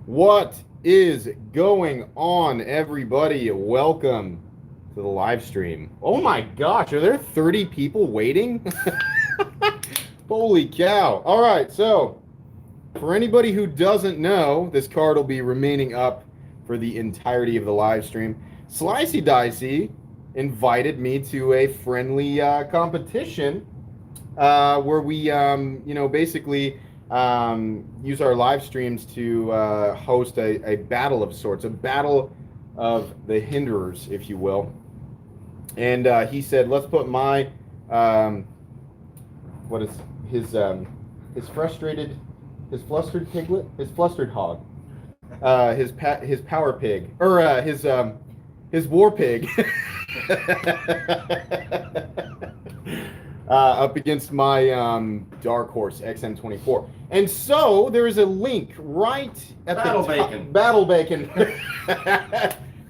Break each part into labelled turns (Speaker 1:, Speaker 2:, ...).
Speaker 1: What is going on, everybody? Welcome to the live stream. Oh my gosh, are there 30 people waiting? Holy cow. All right, so for anybody who doesn't know, this card will be remaining up for the entirety of the live stream. Slicey Dicey invited me to a friendly competition where we, basically use our live streams to host a battle of sorts, a battle of the hinderers, if you will. And he said, let's put my, what is his frustrated, his flustered piglet, his flustered hog, his power pig, or his war pig. Up against my Dark Horse XM24. And so there is a link right at
Speaker 2: Battle
Speaker 1: the top.
Speaker 2: Bacon.
Speaker 1: Battle Bacon.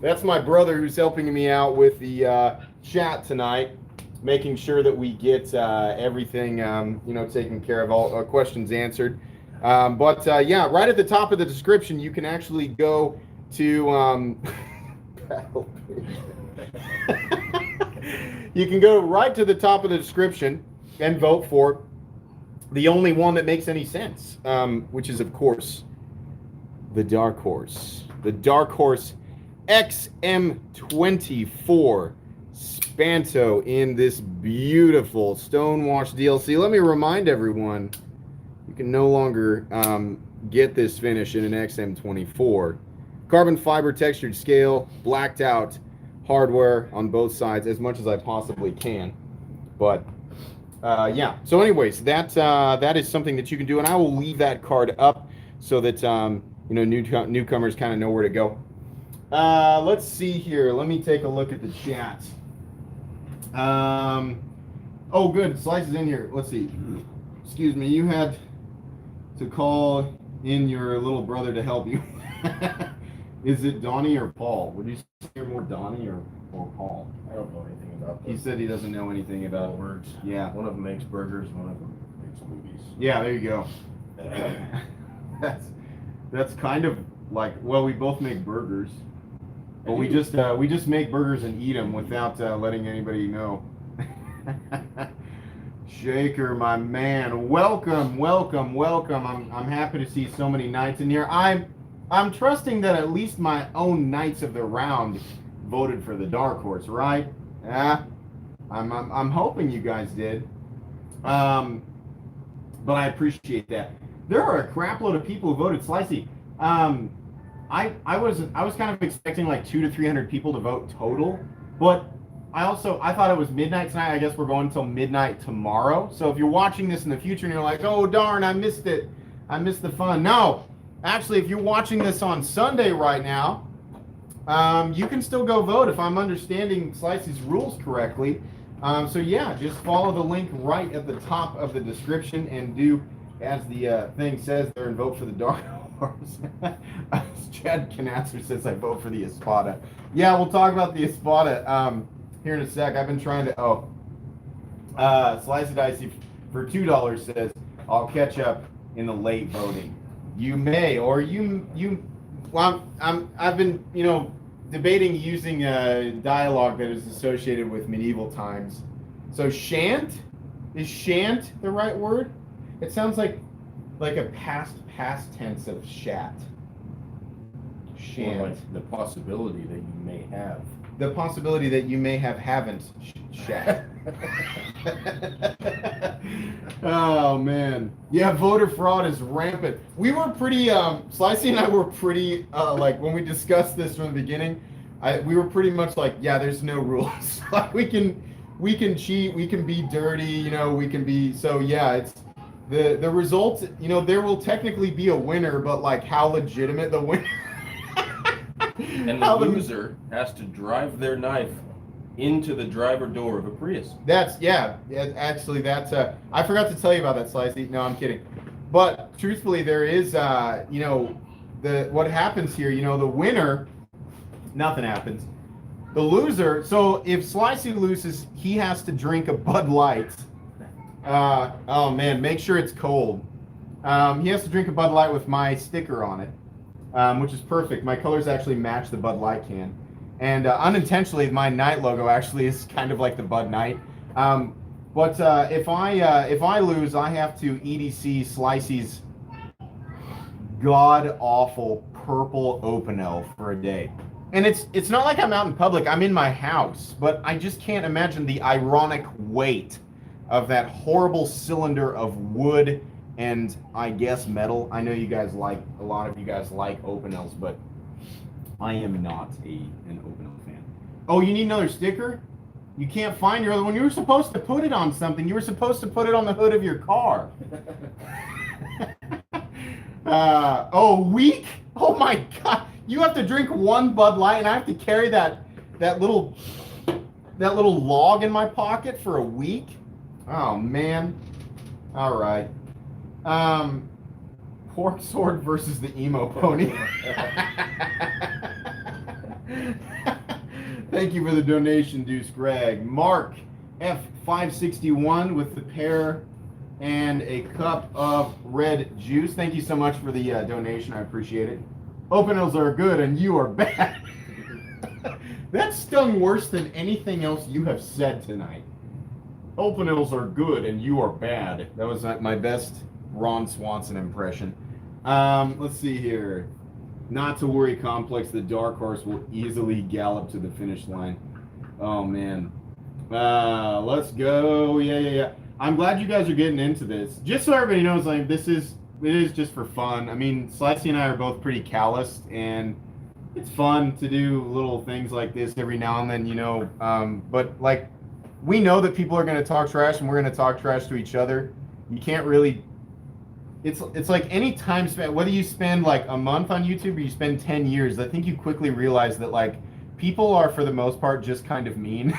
Speaker 1: That's my brother who's helping me out with the chat tonight, making sure that we get everything taken care of, all questions answered. Yeah, right at the top of the description, you can actually go to Battle Bacon. You can go right to the top of the description and vote for the only one that makes any sense, which is, of course, the Dark Horse. The Dark Horse XM24 Spanto in this beautiful Stonewash DLC. Let me remind everyone, you can no longer get this finish in an XM24. Carbon fiber textured scale, blacked out hardware on both sides as much as I possibly can. But yeah, so anyways, that is something that you can do, and I will leave that card up so that newcomers kind of know where to go. Let's see here. Let me take a look at the chat. Oh, good. Slice is in here. Let's see. Excuse me. You had to call in your little brother to help you. Is it Donnie or Paul? Would you say more Donnie or Paul?
Speaker 2: I don't know anything about that.
Speaker 1: He said he doesn't know anything about
Speaker 2: words.
Speaker 1: Yeah.
Speaker 2: One of them makes burgers, one of them makes movies.
Speaker 1: Yeah, there you go. That's kind of like, well, we both make burgers, but we just make burgers and eat them without letting anybody know. Shaker, my man, welcome. I'm happy to see so many knights in here. I'm trusting that at least my own knights of the round voted for the Dark Horse, right? Yeah, I'm hoping you guys did. But I appreciate that. There are a crap load of people who voted Slicey. I was kind of expecting like 200 to 300 people to vote total, but I thought it was midnight tonight. I guess we're going until midnight tomorrow. So if you're watching this in the future and you're like, oh darn, I missed it. I missed the fun. No. Actually, if you're watching this on Sunday right now, you can still go vote if I'm understanding Slicey's rules correctly. So yeah, just follow the link right at the top of the description and do as the thing says there and vote for the Dark Horse. Chad Knatzer says I vote for the Espada. Yeah, we'll talk about the Espada here in a sec. I've been trying to. Slicey Dicey for $2 says I'll catch up in the late voting. You may, or you. Well, I've been, debating using a dialogue that is associated with medieval times. So shant, is shant the right word? It sounds like a past tense of shat. Shant.
Speaker 2: Or like the possibility that you may have.
Speaker 1: The possibility that you may have haven't shat. Oh man, yeah, voter fraud is rampant. We were pretty, Slicey and I were pretty, like when we discussed this from the beginning, we were pretty much like, yeah, there's no rules. Like we can cheat, we can be dirty, we can be. So yeah, it's the results. There will technically be a winner, but like how legitimate the winner.
Speaker 2: And the loser has to drive their knife into the driver door of a Prius.
Speaker 1: Actually, that's I forgot to tell you about that, Slicey. No, I'm kidding. But truthfully, there is what happens here. The winner, nothing happens. The loser. So if Slicey loses, he has to drink a Bud Light. Oh man, make sure it's cold. He has to drink a Bud Light with my sticker on it. which is perfect. My colors actually match the Bud Light can. And unintentionally, my Knight logo actually is kind of like the Bud Knight. But if I lose, I have to EDC Slicey's god awful purple Opinel for a day. And it's not like I'm out in public. I'm in my house, but I just can't imagine the ironic weight of that horrible cylinder of wood and I guess metal. I know you guys a lot of you guys like Opinels, but I am not an Opinel fan. Oh, you need another sticker? You can't find your other one. You were supposed to put it on something. You were supposed to put it on the hood of your car. A week? Oh my God! You have to drink one Bud Light, and I have to carry that little log in my pocket for a week. Oh man! All right. Pork sword versus the emo pony. Thank you for the donation, Deuce Greg. Mark F561 with the pear and a cup of red juice. Thank you so much for the donation. I appreciate it. Opinels are good and you are bad. That stung worse than anything else you have said tonight. Opinels are good and you are bad. That was my best Ron Swanson impression. Let's see here. Not to worry, Complex. The dark horse will easily gallop to the finish line. Oh man. Let's go. Yeah. I'm glad you guys are getting into this. Just so everybody knows, like it is just for fun. I mean, Slicey and I are both pretty calloused, and it's fun to do little things like this every now and then, you know. But like, we know that people are going to talk trash, and we're going to talk trash to each other. You can't really. It's like any time spent, whether you spend like a month on YouTube or you spend 10 years, I think you quickly realize that like people are for the most part just kind of mean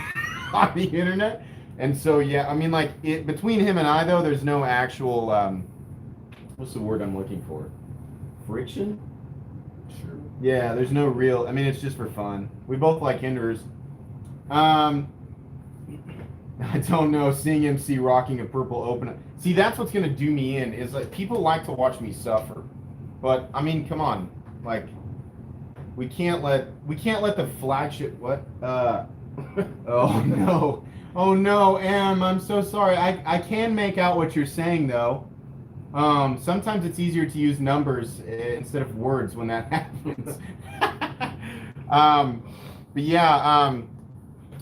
Speaker 1: on the internet. And so, yeah, I mean, like between him and I though, there's no actual, what's the word I'm looking for? Friction?
Speaker 2: Sure.
Speaker 1: Yeah, there's no real, I mean, it's just for fun. We both like Hinderers. I don't know, seeing MC rocking a purple Opinel. See, that's what's gonna do me in, is like people like to watch me suffer. But I mean, come on. Like we can't let the flagship oh no. Oh no, Em, I'm so sorry. I can make out what you're saying though. Sometimes it's easier to use numbers instead of words when that happens. But yeah,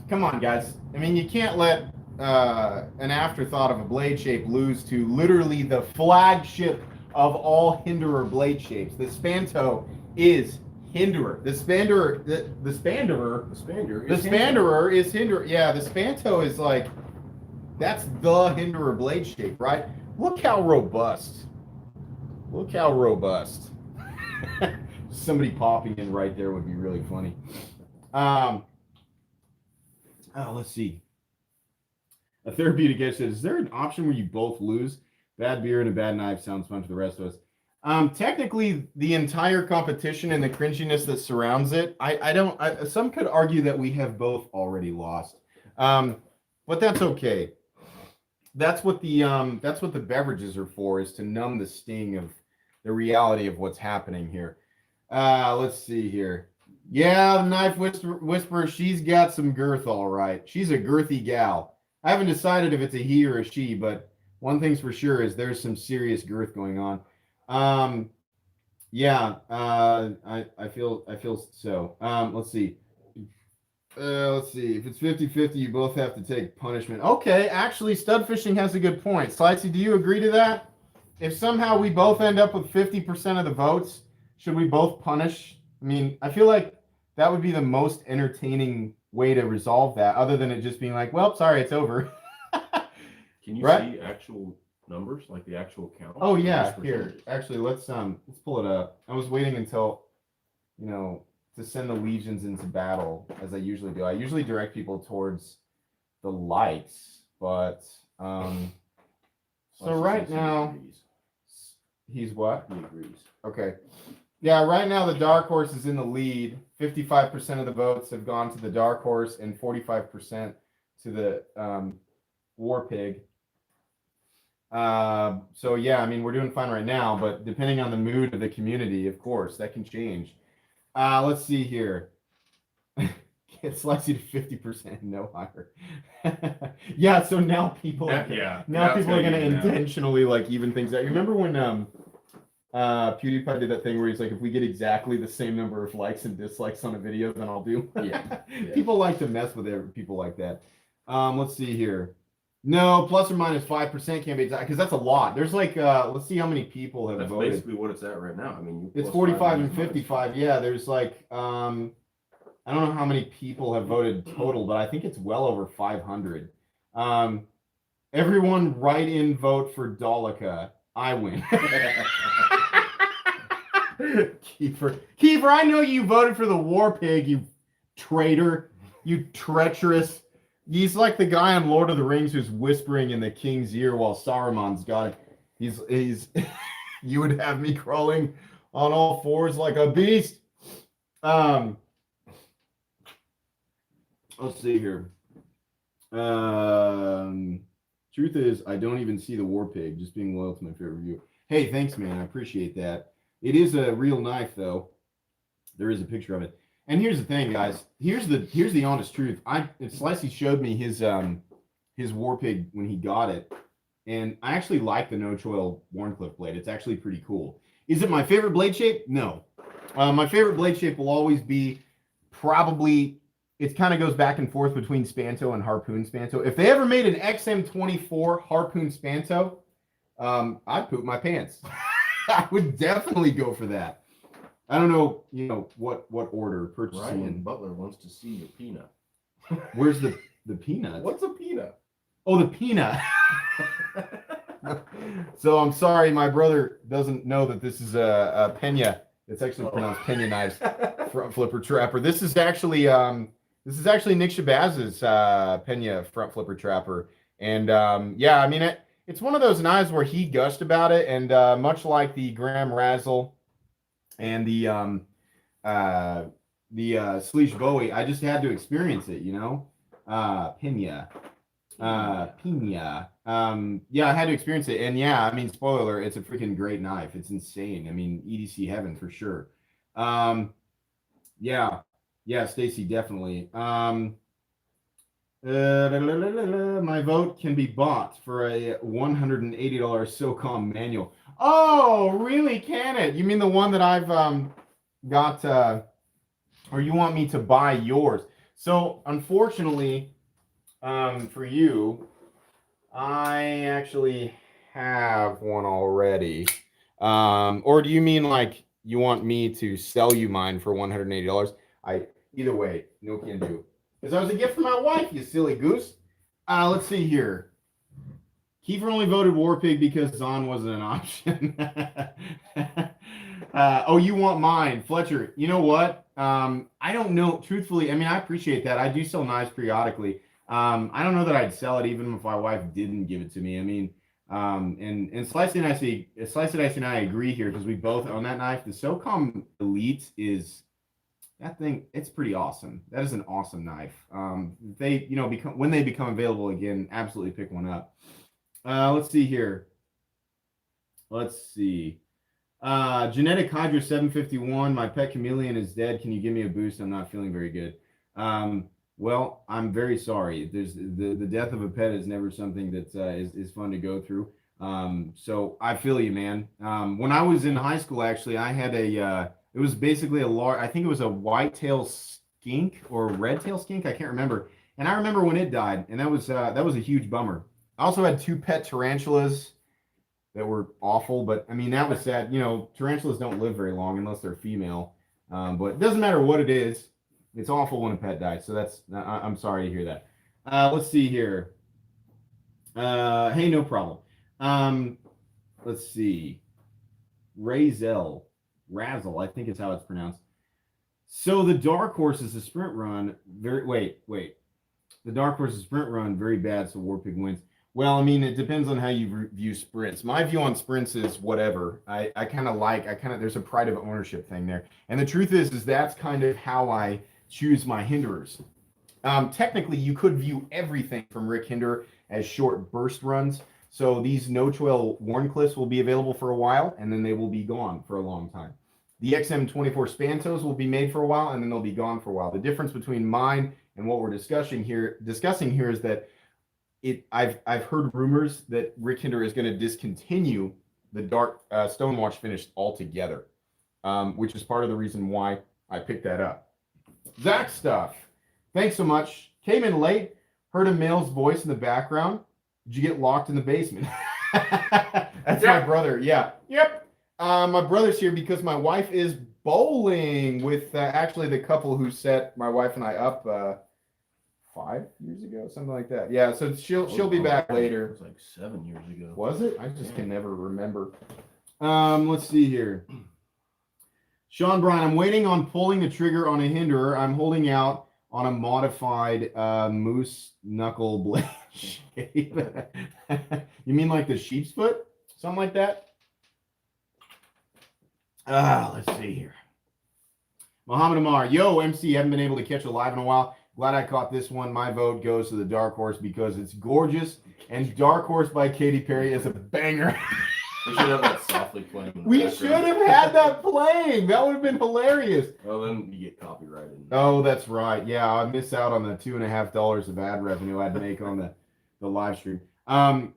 Speaker 1: come on, guys. I mean, you can't let an afterthought of a blade shape lose to literally the flagship of all Hinderer blade shapes. The Spanto is Hinderer. The Spanderer is Hinderer. Yeah, the Spanto is like, that's the Hinderer blade shape, right? Look how robust. Look how robust. Somebody popping in right there would be really funny. Let's see. A therapeutic edge says, is there an option where you both lose? Bad beer and a bad knife sounds fun for the rest of us. Technically, the entire competition and the cringiness that surrounds it, some could argue that we have both already lost. But that's okay. That's what the beverages are for, is to numb the sting of the reality of what's happening here. Let's see here. Yeah, the knife whisperer, she's got some girth, all right. She's a girthy gal. I haven't decided if it's a he or a she, but one thing's for sure is there's some serious girth going on. I feel so. Let's see. If it's 50-50, you both have to take punishment. Okay, actually, stud fishing has a good point. Slicey, do you agree to that? If somehow we both end up with 50% of the votes, should we both punish? I mean, I feel like that would be the most entertaining way to resolve that, other than it just being like, well, sorry, it's over.
Speaker 2: Can you see actual numbers, like the actual count?
Speaker 1: Oh yeah, here. Actually, let's pull it up. I was waiting until, to send the legions into battle, as I usually do. I usually direct people towards the likes, but so right now he's what?
Speaker 2: He agrees.
Speaker 1: Okay. Yeah, right now the dark horse is in the lead. 55% of the votes have gone to the dark horse and 45% to the war pig. So yeah, I mean, we're doing fine right now, but depending on the mood of the community, of course, that can change. Let's see here. It slices you to 50%, no higher. Yeah, so now people are now people are gonna intentionally like even things out. You remember when PewDiePie did that thing where he's like, if we get exactly the same number of likes and dislikes on a video, then I'll do.
Speaker 2: Yeah.
Speaker 1: People like to mess with people like that. Let's see here. No, plus or minus 5% can't be exact because that's a lot. There's like let's see how many people have
Speaker 2: That's
Speaker 1: voted.
Speaker 2: basically what it's at right now. I mean,
Speaker 1: It's 45 and 55. Yeah, there's like I don't know how many people have voted total, but I think it's well over 500. Everyone write in vote for Dolica. I win. Kiefer, I know you voted for the War Pig, you traitor, you treacherous. He's like the guy on Lord of the Rings who's whispering in the king's ear while Saruman's got it. He's you would have me crawling on all fours like a beast. Let's see here. Truth is, I don't even see the War Pig, just being loyal to my favorite review. Hey, thanks, man. I appreciate that. It is a real knife, though. There is a picture of it. And here's the thing, guys. Here's the honest truth. Slicey showed me his War Pig when he got it, and I actually like the no choil Wharncliffe blade. It's actually pretty cool. Is it my favorite blade shape? No. My favorite blade shape will always be probably. It kind of goes back and forth between Spanto and Harpoon Spanto. If they ever made an XM24 Harpoon Spanto, I'd poop my pants. I would definitely go for that. I don't know, what order purchasing.
Speaker 2: Ryan Butler wants to see your peanut.
Speaker 1: Where's the peanut?
Speaker 2: What's a peanut?
Speaker 1: Oh, the peanut. So I'm sorry, my brother doesn't know that this is a pena. It's actually pronounced pena knives. Front flipper trapper. This is actually Nick Shabazz's pena front flipper trapper. And yeah, I mean it's one of those knives where he gushed about it, and much like the Graham Razzle and the Sleesh Bowie, I just had to experience it, Pena. Pina. Yeah, I had to experience it, and yeah, I mean, spoiler, it's a freaking great knife. It's insane. I mean, EDC heaven for sure. Yeah, Stacy, definitely. My vote can be bought for a $180 SOCOM manual. Oh, really? Can it? You mean the one that I've got, or you want me to buy yours? So, unfortunately, for you, I actually have one already. Or do you mean like you want me to sell you mine for $180? Either way, no can do. Because that was a gift from my wife, you silly goose. Let's see here. Kiefer only voted War Pig because Zahn wasn't an option. Oh, you want mine, Fletcher? You know what? I don't know. Truthfully, I mean, I appreciate that. I do sell knives periodically. I don't know that I'd sell it even if my wife didn't give it to me. I mean, and Slice and I agree here because we both own that knife. The SOCOM Elite is that thing. It's pretty awesome. That is an awesome knife. They, when they become available again, absolutely pick one up. Let's see here. Let's see. Genetic Hydra 751. My pet chameleon is dead. Can you give me a boost? I'm not feeling very good. Well, I'm very sorry. There's the death of a pet is never something that is fun to go through. So I feel you, man. When I was in high school, actually, I had it was basically I think it was a white-tailed skink or red-tailed skink. I can't remember. And I remember when it died, and that was a huge bummer. I also had 2 pet tarantulas that were awful, but I mean, that was sad. Tarantulas don't live very long unless they're female. But it doesn't matter what it is. It's awful when a pet dies, so I'm sorry to hear that. Let's see here. Hey, no problem. Let's see. Razzle, I think is how it's pronounced. So the Dark Horse is a sprint run. Wait. The Dark Horse is sprint run, very bad, so War Pig wins. Well, I mean, it depends on how you view sprints. My view on sprints is whatever. I kind of there's a pride of ownership thing there. And the truth is that's kind of how I choose my hinderers. Technically, you could view everything from Rick Hinderer as short burst runs. So these no-choil Warncliffs will be available for a while, and then they will be gone for a long time. The XM24 Spantos will be made for a while, and then they'll be gone for a while. The difference between mine and what we're discussing here is that I've heard rumors that Rick Hinderer is going to discontinue the dark Stonewatch finish altogether, which is part of the reason why I picked that up. Zach stuff. Thanks so much. Came in late. Heard a male's voice in the background. Did you get locked in the basement? That's my brother. Yeah. Yep. My brother's here because my wife is bowling with actually the couple who set my wife and I up 5 years ago, something like that. Yeah. So she'll be back later.
Speaker 2: It was like 7 years ago.
Speaker 1: Was it? I just can never remember. Let's see here. Sean Bryan, I'm waiting on pulling the trigger on a hinderer. I'm holding out on a modified moose knuckle blade shape. You mean like the sheep's foot? Something like that? Let's see here. Muhammad Amar, yo, MC, haven't been able to catch a live in a while. Glad I caught this one. My vote goes to the Dark Horse because it's gorgeous, and Dark Horse by Katy Perry is a banger.
Speaker 2: We should have that softly playing.
Speaker 1: We should have had that playing. That would have been hilarious.
Speaker 2: Well, then you get copyrighted.
Speaker 1: Oh, that's right. Yeah, I miss out on the $2.50 of ad revenue I'd make on the live stream. That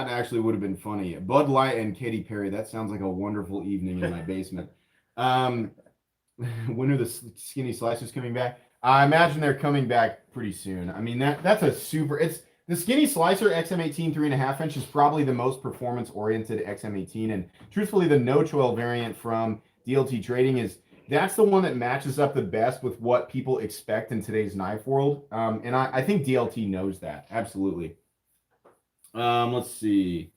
Speaker 1: actually would have been funny. Bud Light and Katy Perry. That sounds like a wonderful evening in my basement. When are the skinny slicers coming back? I imagine they're coming back pretty soon. I mean, that's a super. It's the skinny slicer XM18 3.5 inch is probably the most performance-oriented XM18, and truthfully, the no-choil variant from DLT Trading that's the one that matches up the best with what people expect in today's knife world. And I think DLT knows that absolutely. Let's see.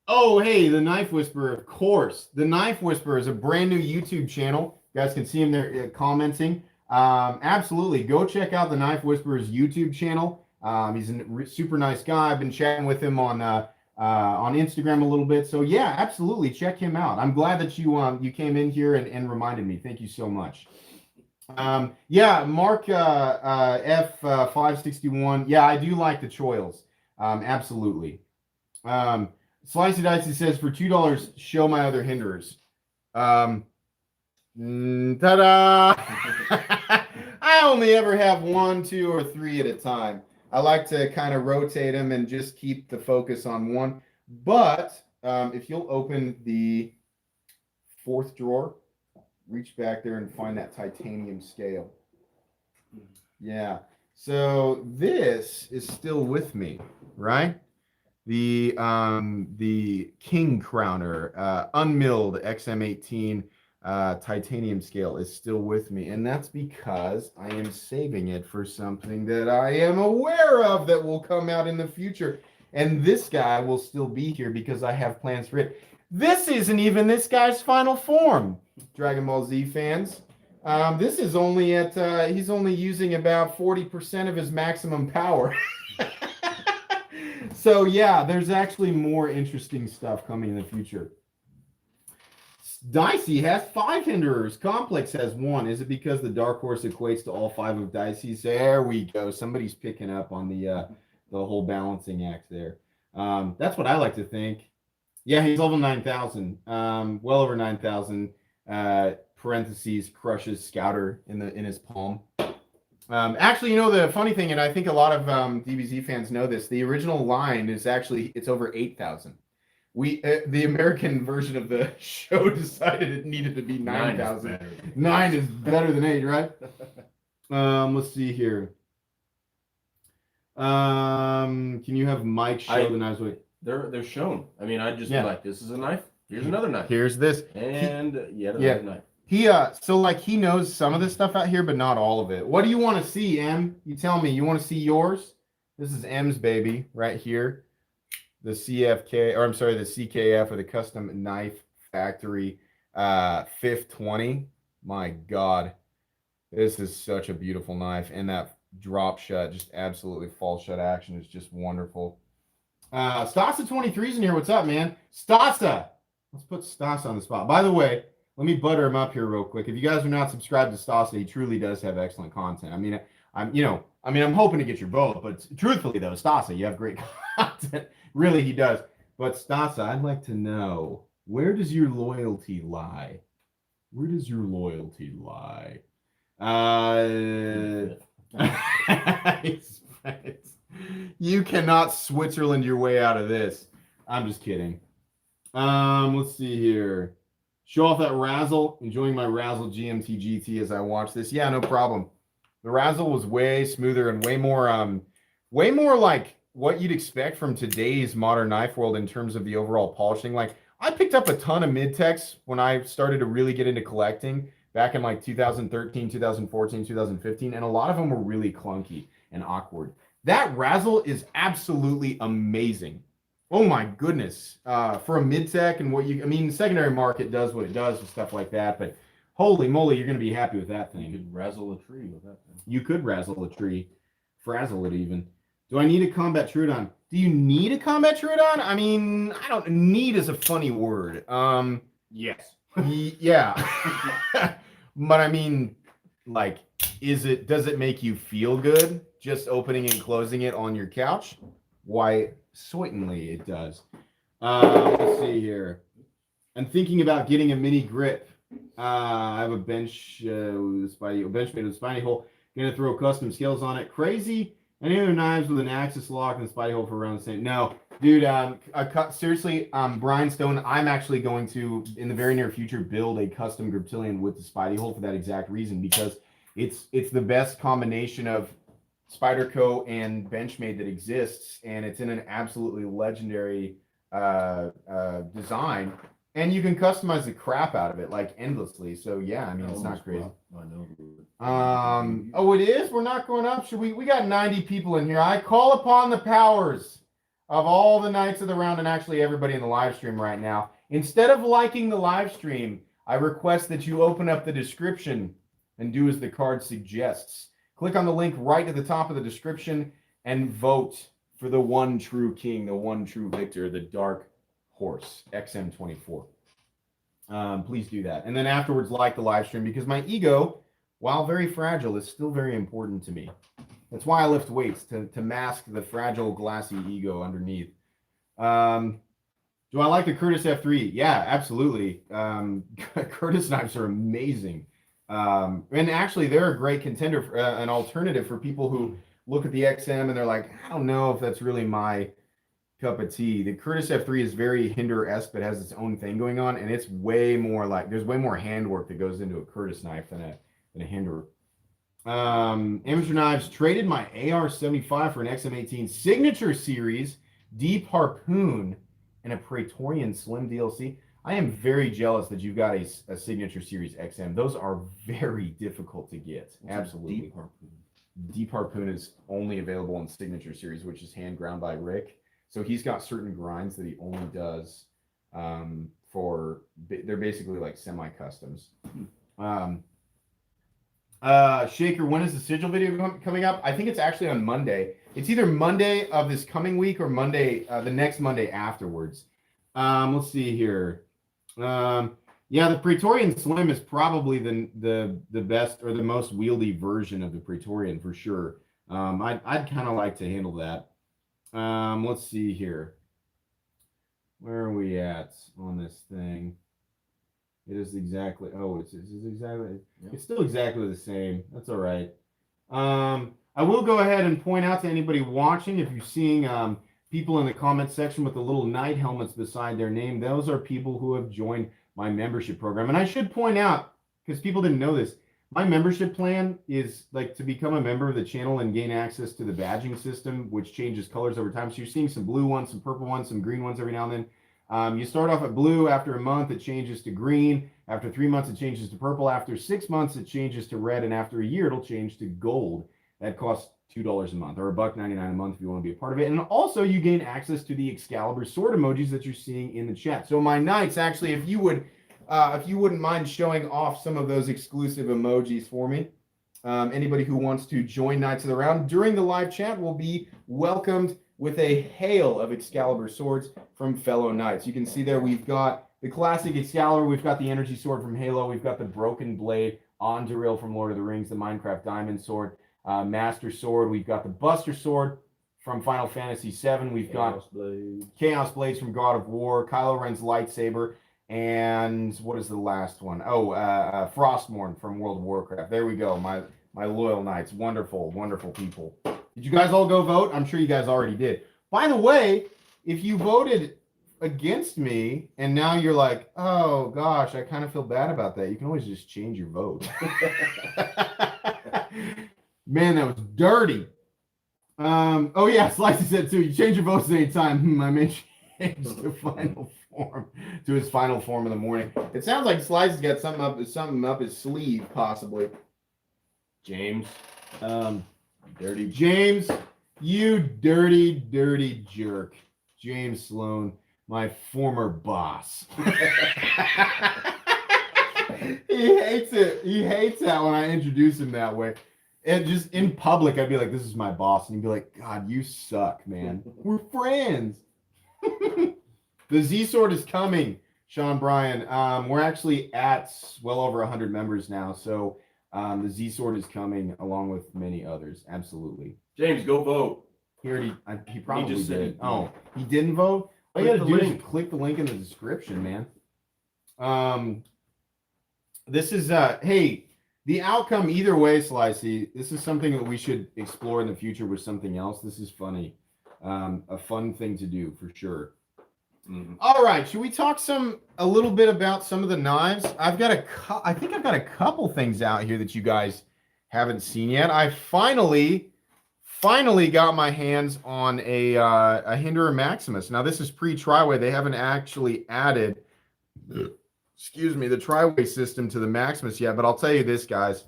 Speaker 1: Oh, hey, the Knife Whisperer, of course. The Knife Whisperer is a brand new YouTube channel. You guys can see him there commenting. Absolutely, go check out the Knife Whisperer's YouTube channel. He's a super nice guy. I've been chatting with him on Instagram a little bit. So yeah, absolutely, check him out. I'm glad that you came in here and reminded me. Thank you so much. Yeah, Mark F561. Yeah, I do like the choils. Absolutely. Slicey Dicey says for $2, show my other hinderers. Ta-da! I only ever have 1, 2, or 3 at a time. I like to kind of rotate them and just keep the focus on one. But if you'll open the 4th drawer, reach back there and find that titanium scale. Yeah. So this is still with me, right? The King Crowner, unmilled XM18 titanium scale is still with me, and that's because I am saving it for something that I am aware of that will come out in the future, and this guy will still be here because I have plans for it. This isn't even this guy's final form, Dragon Ball Z fans. This is only at he's only using about 40% of his maximum power. So yeah, there's actually more interesting stuff coming in the future. Dicey has 5 hinderers. Complex has 1. Is it because the Dark Horse equates to all 5 of Dicey's? There we go. Somebody's picking up on the whole balancing act there. That's what I like to think. Yeah, he's level 9,000. Well over 9,000. Parentheses crushes Scouter in his palm. Actually, the funny thing, and I think a lot of DBZ fans know this, the original line is actually, it's over 8,000. The American version of the show decided it needed to be 9,000. 9 is better than 8, right? Let's see here. Can you have Mike show the knives?
Speaker 2: They're shown. I mean, I just be like, this is a knife. Here's another knife.
Speaker 1: Here's this.
Speaker 2: And yet another knife.
Speaker 1: He knows some of this stuff out here, but not all of it. What do you want to see, M? You tell me. You want to see yours? This is M's baby right here. The CFK, or I'm sorry, the CKF, or the Custom Knife Factory 520. My God, this is such a beautiful knife, and that drop shut, just absolutely fall shut action is just wonderful. Stasa 23's in here. What's up, man? Stasa. Let's put Stasa on the spot. By the way, let me butter him up here real quick. If you guys are not subscribed to Stasa, he truly does have excellent content. I mean, I mean, I'm hoping to get your vote, but truthfully though, Stasa, you have great content. Really, he does. But Stasa, I'd like to know, where does your loyalty lie? Where does your loyalty lie? You cannot Switzerland your way out of this. I'm just kidding. Let's see here. Show off that Razzle. Enjoying my Razzle GMT GT as I watch this. Yeah, no problem. The Razzle was way smoother and way more like what you'd expect from today's modern knife world in terms of the overall polishing. Like, I picked up a ton of mid-techs when I started to really get into collecting back in like 2013, 2014, 2015, and a lot of them were really clunky and awkward. That Razzle is absolutely amazing. Oh my goodness. For a mid-tech and I mean, the secondary market does what it does and stuff like that, but holy moly, you're going to be happy with that thing.
Speaker 2: You could razzle a tree with that thing.
Speaker 1: You could razzle a tree. Frazzle it even. Do I need a combat Trudon? Do you need a combat Trudon? I mean, I don't, need is a funny word.
Speaker 2: Yes.
Speaker 1: Yeah. But I mean, like, does it make you feel good just opening and closing it on your couch? Why, certainly it does. Let's see here. I'm thinking about getting a mini grip. I have a bench with a bench made with a spiny hole. Gonna throw custom scales on it. Crazy. Any other knives with an axis lock and a spiny hole for around the same? No, dude. Seriously, Brian Stone. I'm actually going to, in the very near future, build a custom Griptilian with the spiny hole for that exact reason, because it's the best combination of Spyderco and Benchmade that exists, and it's in an absolutely legendary design. And you can customize the crap out of it like endlessly. So yeah, I mean, it's not crazy.
Speaker 2: I know.
Speaker 1: Oh, it is? We're not going up. We got 90 people in here. I call upon the powers of all the Knights of the Round and actually everybody in the live stream right now. Instead of liking the live stream, I request that you open up the description and do as the card suggests. Click on the link right at the top of the description and vote for the one true king, the one true victor, the Dark Horse XM24. Please do that. And then afterwards, like the live stream, because my ego, while very fragile, is still very important to me. That's why I lift weights, to mask the fragile, glassy ego underneath. Do I like the Curtis F3? Yeah, absolutely. Curtis knives are amazing. And actually, they're a great contender, an alternative for people who look at the XM and they're like, I don't know if that's really my cup of tea. The Curtis F3 is very Hinderer-esque, but has its own thing going on, and it's way more like, there's way more handwork that goes into a Curtis knife than a Hinderer. Amateur Knives traded my AR-75 for an XM18 Signature Series Deep Harpoon and a Praetorian Slim DLC. I am very jealous that you've got a Signature Series XM. Those are very difficult to get. Absolutely.
Speaker 2: Deep Harpoon.
Speaker 1: Deep Harpoon is only available in Signature Series, which is hand ground by Rick. So he's got certain grinds that he only does they're basically like semi-customs. Shaker, when is the Sigil video coming up? I think it's actually on Monday. It's either Monday of this coming week or Monday, the next Monday afterwards. Let's see here. Yeah, the Praetorian Slim is probably the best or the most wieldy version of the Praetorian for sure. I'd kind of like to handle that. Let's see here. Where are we at on this thing? It is exactly, it's still exactly the same. That's all right. I will go ahead and point out to anybody watching, if you're seeing people in the comment section with the little knight helmets beside their name, those are people who have joined my membership program. And I should point out, because people didn't know this, my membership plan is like to become a member of the channel and gain access to the badging system, which changes colors over time. So you're seeing some blue ones, some purple ones, some green ones every now and then. You start off at blue. After a month, it changes to green. After 3 months, it changes to purple. After 6 months, it changes to red. And after a year, it'll change to gold. That costs $2 a month or $1.99 a month if you want to be a part of it. And also, you gain access to the Excalibur sword emojis that you're seeing in the chat. So my knights, actually, if you wouldn't mind showing off some of those exclusive emojis for me, anybody who wants to join Knights of the Round during the live chat will be welcomed with a hail of Excalibur swords from fellow knights. You can see there we've got the classic Excalibur, we've got the energy sword from Halo, we've got the broken blade Anduril from Lord of the Rings, the Minecraft diamond sword. Master Sword. We've got the Buster Sword from Final Fantasy VII. We've got Chaos Blades from God of War, Kylo Ren's lightsaber, and what is the last one? Oh, Frostmourne from World of Warcraft. There we go, my loyal knights. Wonderful, wonderful people. Did you guys all go vote? I'm sure you guys already did. By the way, if you voted against me and now you're like, oh gosh, I kind of feel bad about that, you can always just change your vote. Man, that was dirty. Oh yeah, Slicey said too, you change your votes at any time. I may change to final form, to his final form in the morning. It sounds like Slicey's got something up his sleeve, possibly.
Speaker 2: James.
Speaker 1: Dirty James, you dirty jerk. James Sloan, my former boss. He hates it. He hates that when I introduce him that way. And just in public, I'd be like, this is my boss. And he'd be like, God, you suck, man. We're friends. The Z Sword is coming, Sean Bryan. We're actually at well over 100 members now. So the Z Sword is coming along with many others. Absolutely.
Speaker 2: James, go vote.
Speaker 1: He probably
Speaker 2: just
Speaker 1: did.
Speaker 2: said
Speaker 1: Oh, he didn't vote? All you
Speaker 2: Click
Speaker 1: gotta
Speaker 2: the
Speaker 1: do
Speaker 2: link.
Speaker 1: is click the link in the description, man. This is hey, the outcome either way, Slicey. This is something that we should explore in the future with something else. This is funny. A fun thing to do for sure.
Speaker 2: Mm-hmm.
Speaker 1: All right, should we talk a little bit about some of the knives? I think I've got a couple things out here that you guys haven't seen yet. I finally got my hands on a Hinderer Maximus. Now this is pre-Triway. They haven't actually added, excuse me, the Triway system to the Maximus yet. But I'll tell you this, guys.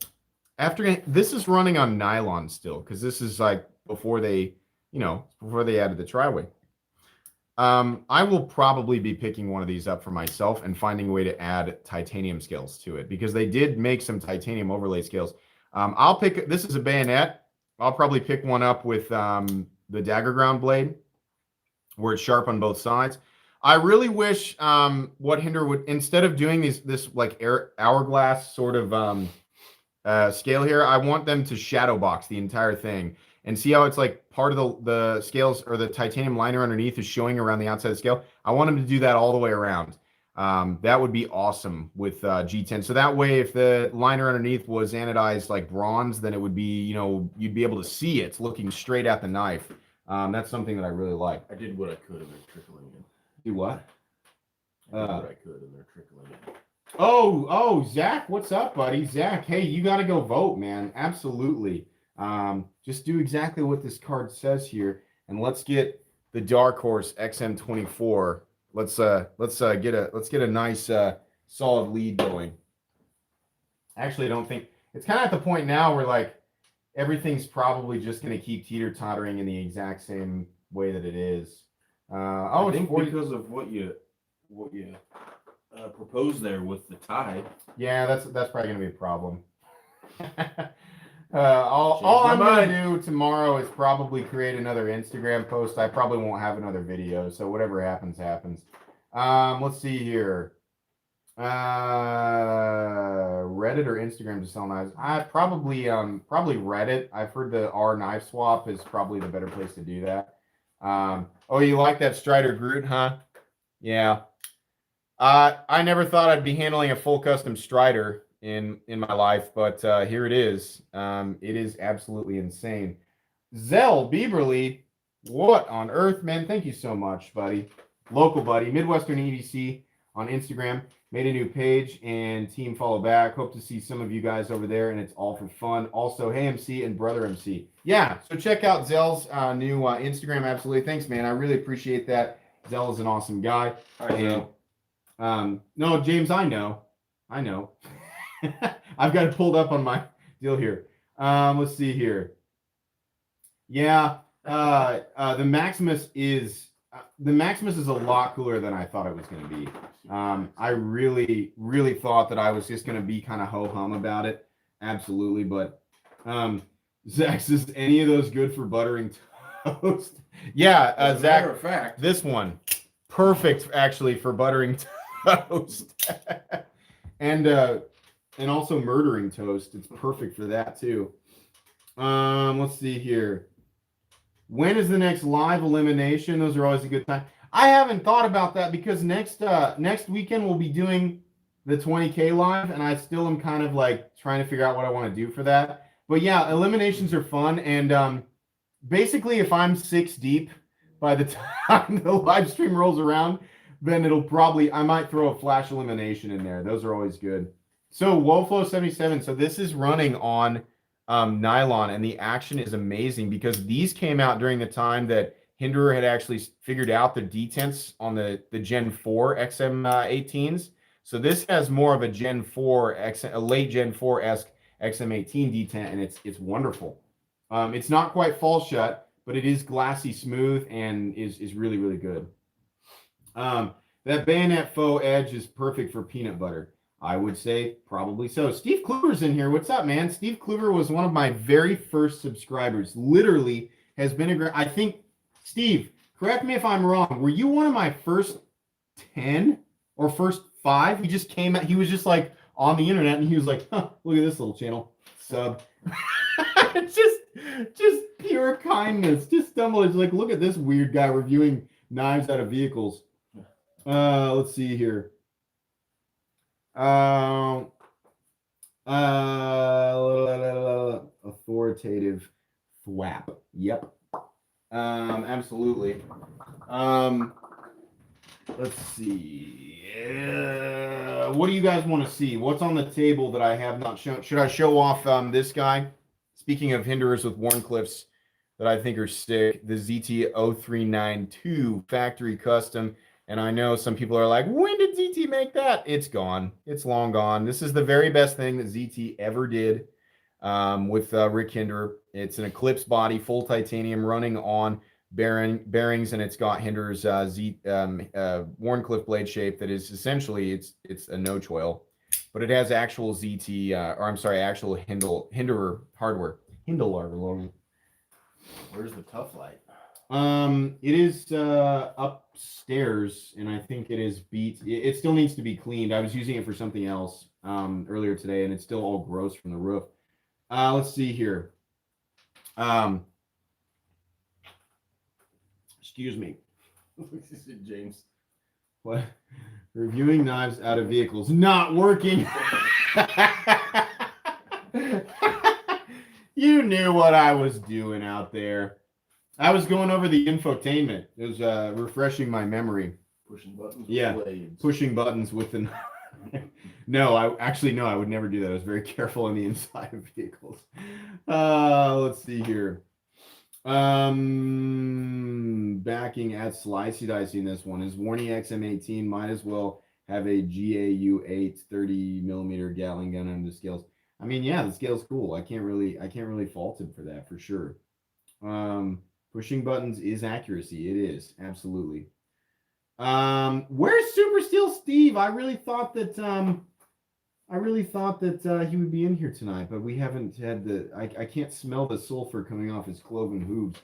Speaker 1: This is running on nylon still, because this is like before they added the Triway. I will probably be picking one of these up for myself and finding a way to add titanium scales to it, because they did make some titanium overlay scales. This is a bayonet. I'll probably pick one up with the dagger ground blade, where it's sharp on both sides. I really wish what Hinderer would, instead of doing this like hourglass sort of scale here, I want them to shadow box the entire thing. And see how it's like part of the scales, or the titanium liner underneath is showing around the outside of the scale? I want them to do that all the way around. That would be awesome with G10. So that way, if the liner underneath was anodized like bronze, then it would be, you'd be able to see it looking straight at the knife. That's something that I really like.
Speaker 2: I did what I could, and they're trickling in.
Speaker 1: Do what?
Speaker 2: I did what I could, and they're trickling in.
Speaker 1: Oh, Zach, what's up, buddy? Zach, hey, you got to go vote, man. Absolutely. Just do exactly what this card says here, and let's get the Dark Horse XM24. Let's get a nice solid lead going. Actually, I don't think it's kind of at the point now where like everything's probably just going to keep teeter-tottering in the exact same way that it is.
Speaker 2: I think because of what you proposed there with the tie.
Speaker 1: Yeah, that's probably going to be a problem. All I'm going to do tomorrow is probably create another Instagram post. I probably won't have another video, so whatever happens, happens. Let's see here. Reddit or Instagram to sell knives? Probably Reddit. I've heard the R knife swap is probably the better place to do that. Oh, you like that Strider Groot, huh? Yeah. I never thought I'd be handling a full custom Strider in my life, but here it is. It is absolutely insane. Zell Bieberly, what on earth, man? Thank you so much, buddy. Local buddy, Midwestern EDC on Instagram. Made a new page and team follow back. Hope to see some of you guys over there, and it's all for fun. Also, Hey MC and Brother MC. Yeah, so check out Zell's new Instagram. Absolutely. Thanks, man. I really appreciate that. Zell is an awesome guy. No, James, I know. I've got it pulled up on my deal here. Let's see here. Yeah, the Maximus is a lot cooler than I thought it was going to be. I really thought that I was just going to be kind of ho-hum about it. Absolutely, but Zach says, any of those good for buttering toast? Yeah,
Speaker 2: As a
Speaker 1: Zach,
Speaker 2: matter of fact,
Speaker 1: this one perfect actually for buttering toast. And also murdering toast. It's perfect for that too. Let's see here. When is the next live elimination? Those are always a good time. I haven't thought about that because next weekend we'll be doing the 20K live, and I still am kind of like trying to figure out what I want to do for that. But yeah, eliminations are fun, and basically, if I'm 6 deep by the time the live stream rolls around, then I might throw a flash elimination in there. Those are always good. So WoFlow77. So this is running on nylon, and the action is amazing because these came out during the time that Hinderer had actually figured out the detents on the Gen 4 XM18s. So this has more of a Gen 4 a late Gen 4-esque XM18 detent, and it's wonderful. It's not quite fall shut, but it is glassy smooth and is really, really good. That bayonet faux edge is perfect for peanut butter. I would say probably so. Steve Kluver's in here. What's up, man? Steve Kluver was one of my very first subscribers. Literally has been I think, Steve, correct me if I'm wrong. Were you one of my first 10 or first 5? He just came out. He was just like on the internet and he was like, huh, look at this little channel. Sub. just pure kindness. Just stumbled. It's like, look at this weird guy reviewing knives out of vehicles. Let's see here. Authoritative thwap. Yep. Absolutely. Let's see. What do you guys want to see? What's on the table that I have not shown? Should I show off this guy? Speaking of Hinderers with Warncliffs that I think are sick, the ZT0392 factory custom. And I know some people are like, when did ZT make that? It's gone. It's long gone. This is the very best thing that ZT ever did with Rick Hinderer. It's an Eclipse body, full titanium, running on bearings, and it's got Hinderer's Warncliffe blade shape that is essentially, it's a no choil, but it has actual ZT, actual Hinderer hardware. Hinderer.
Speaker 2: Where's the Tough Light?
Speaker 1: It is upstairs, and I think it is beat. It still needs to be cleaned. I was using it for something else earlier today, and it's still all gross from the roof. Let's see here. Excuse me.
Speaker 2: James.
Speaker 1: What? Reviewing knives out of vehicles. Not working. You knew what I was doing out there. I was going over the infotainment. It was refreshing my memory.
Speaker 2: Pushing buttons.
Speaker 1: Yeah,
Speaker 2: with blades.
Speaker 1: pushing buttons with the. No, I would never do that. I was very careful on the inside of vehicles. Let's see here. Backing at slicey dicey in this one is Warney XM18. Might as well have a GAU 8 30 millimeter Gatling gun on the scales. I mean, yeah, the scale's cool. I can't really fault him for that for sure. Pushing buttons is accuracy. It is absolutely. Where's Super Steel Steve? I really thought that he would be in here tonight, but we haven't had I can't smell the sulfur coming off his cloven hooves.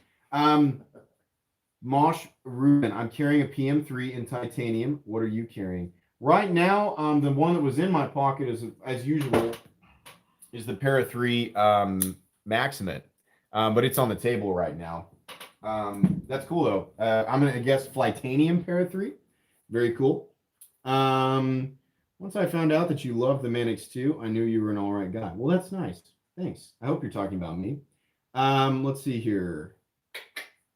Speaker 1: Mosh Ruben, I'm carrying a PM3 in titanium. What are you carrying? Right now, the one that was in my pocket is, as usual, is the Para 3 Maximus. But it's on the table right now. That's cool though. I'm gonna guess Flightanium Para 3. Very cool. Once I found out that you love the Manix 2, I knew you were an all right guy. Well, that's nice. Thanks. I hope you're talking about me. Let's see here.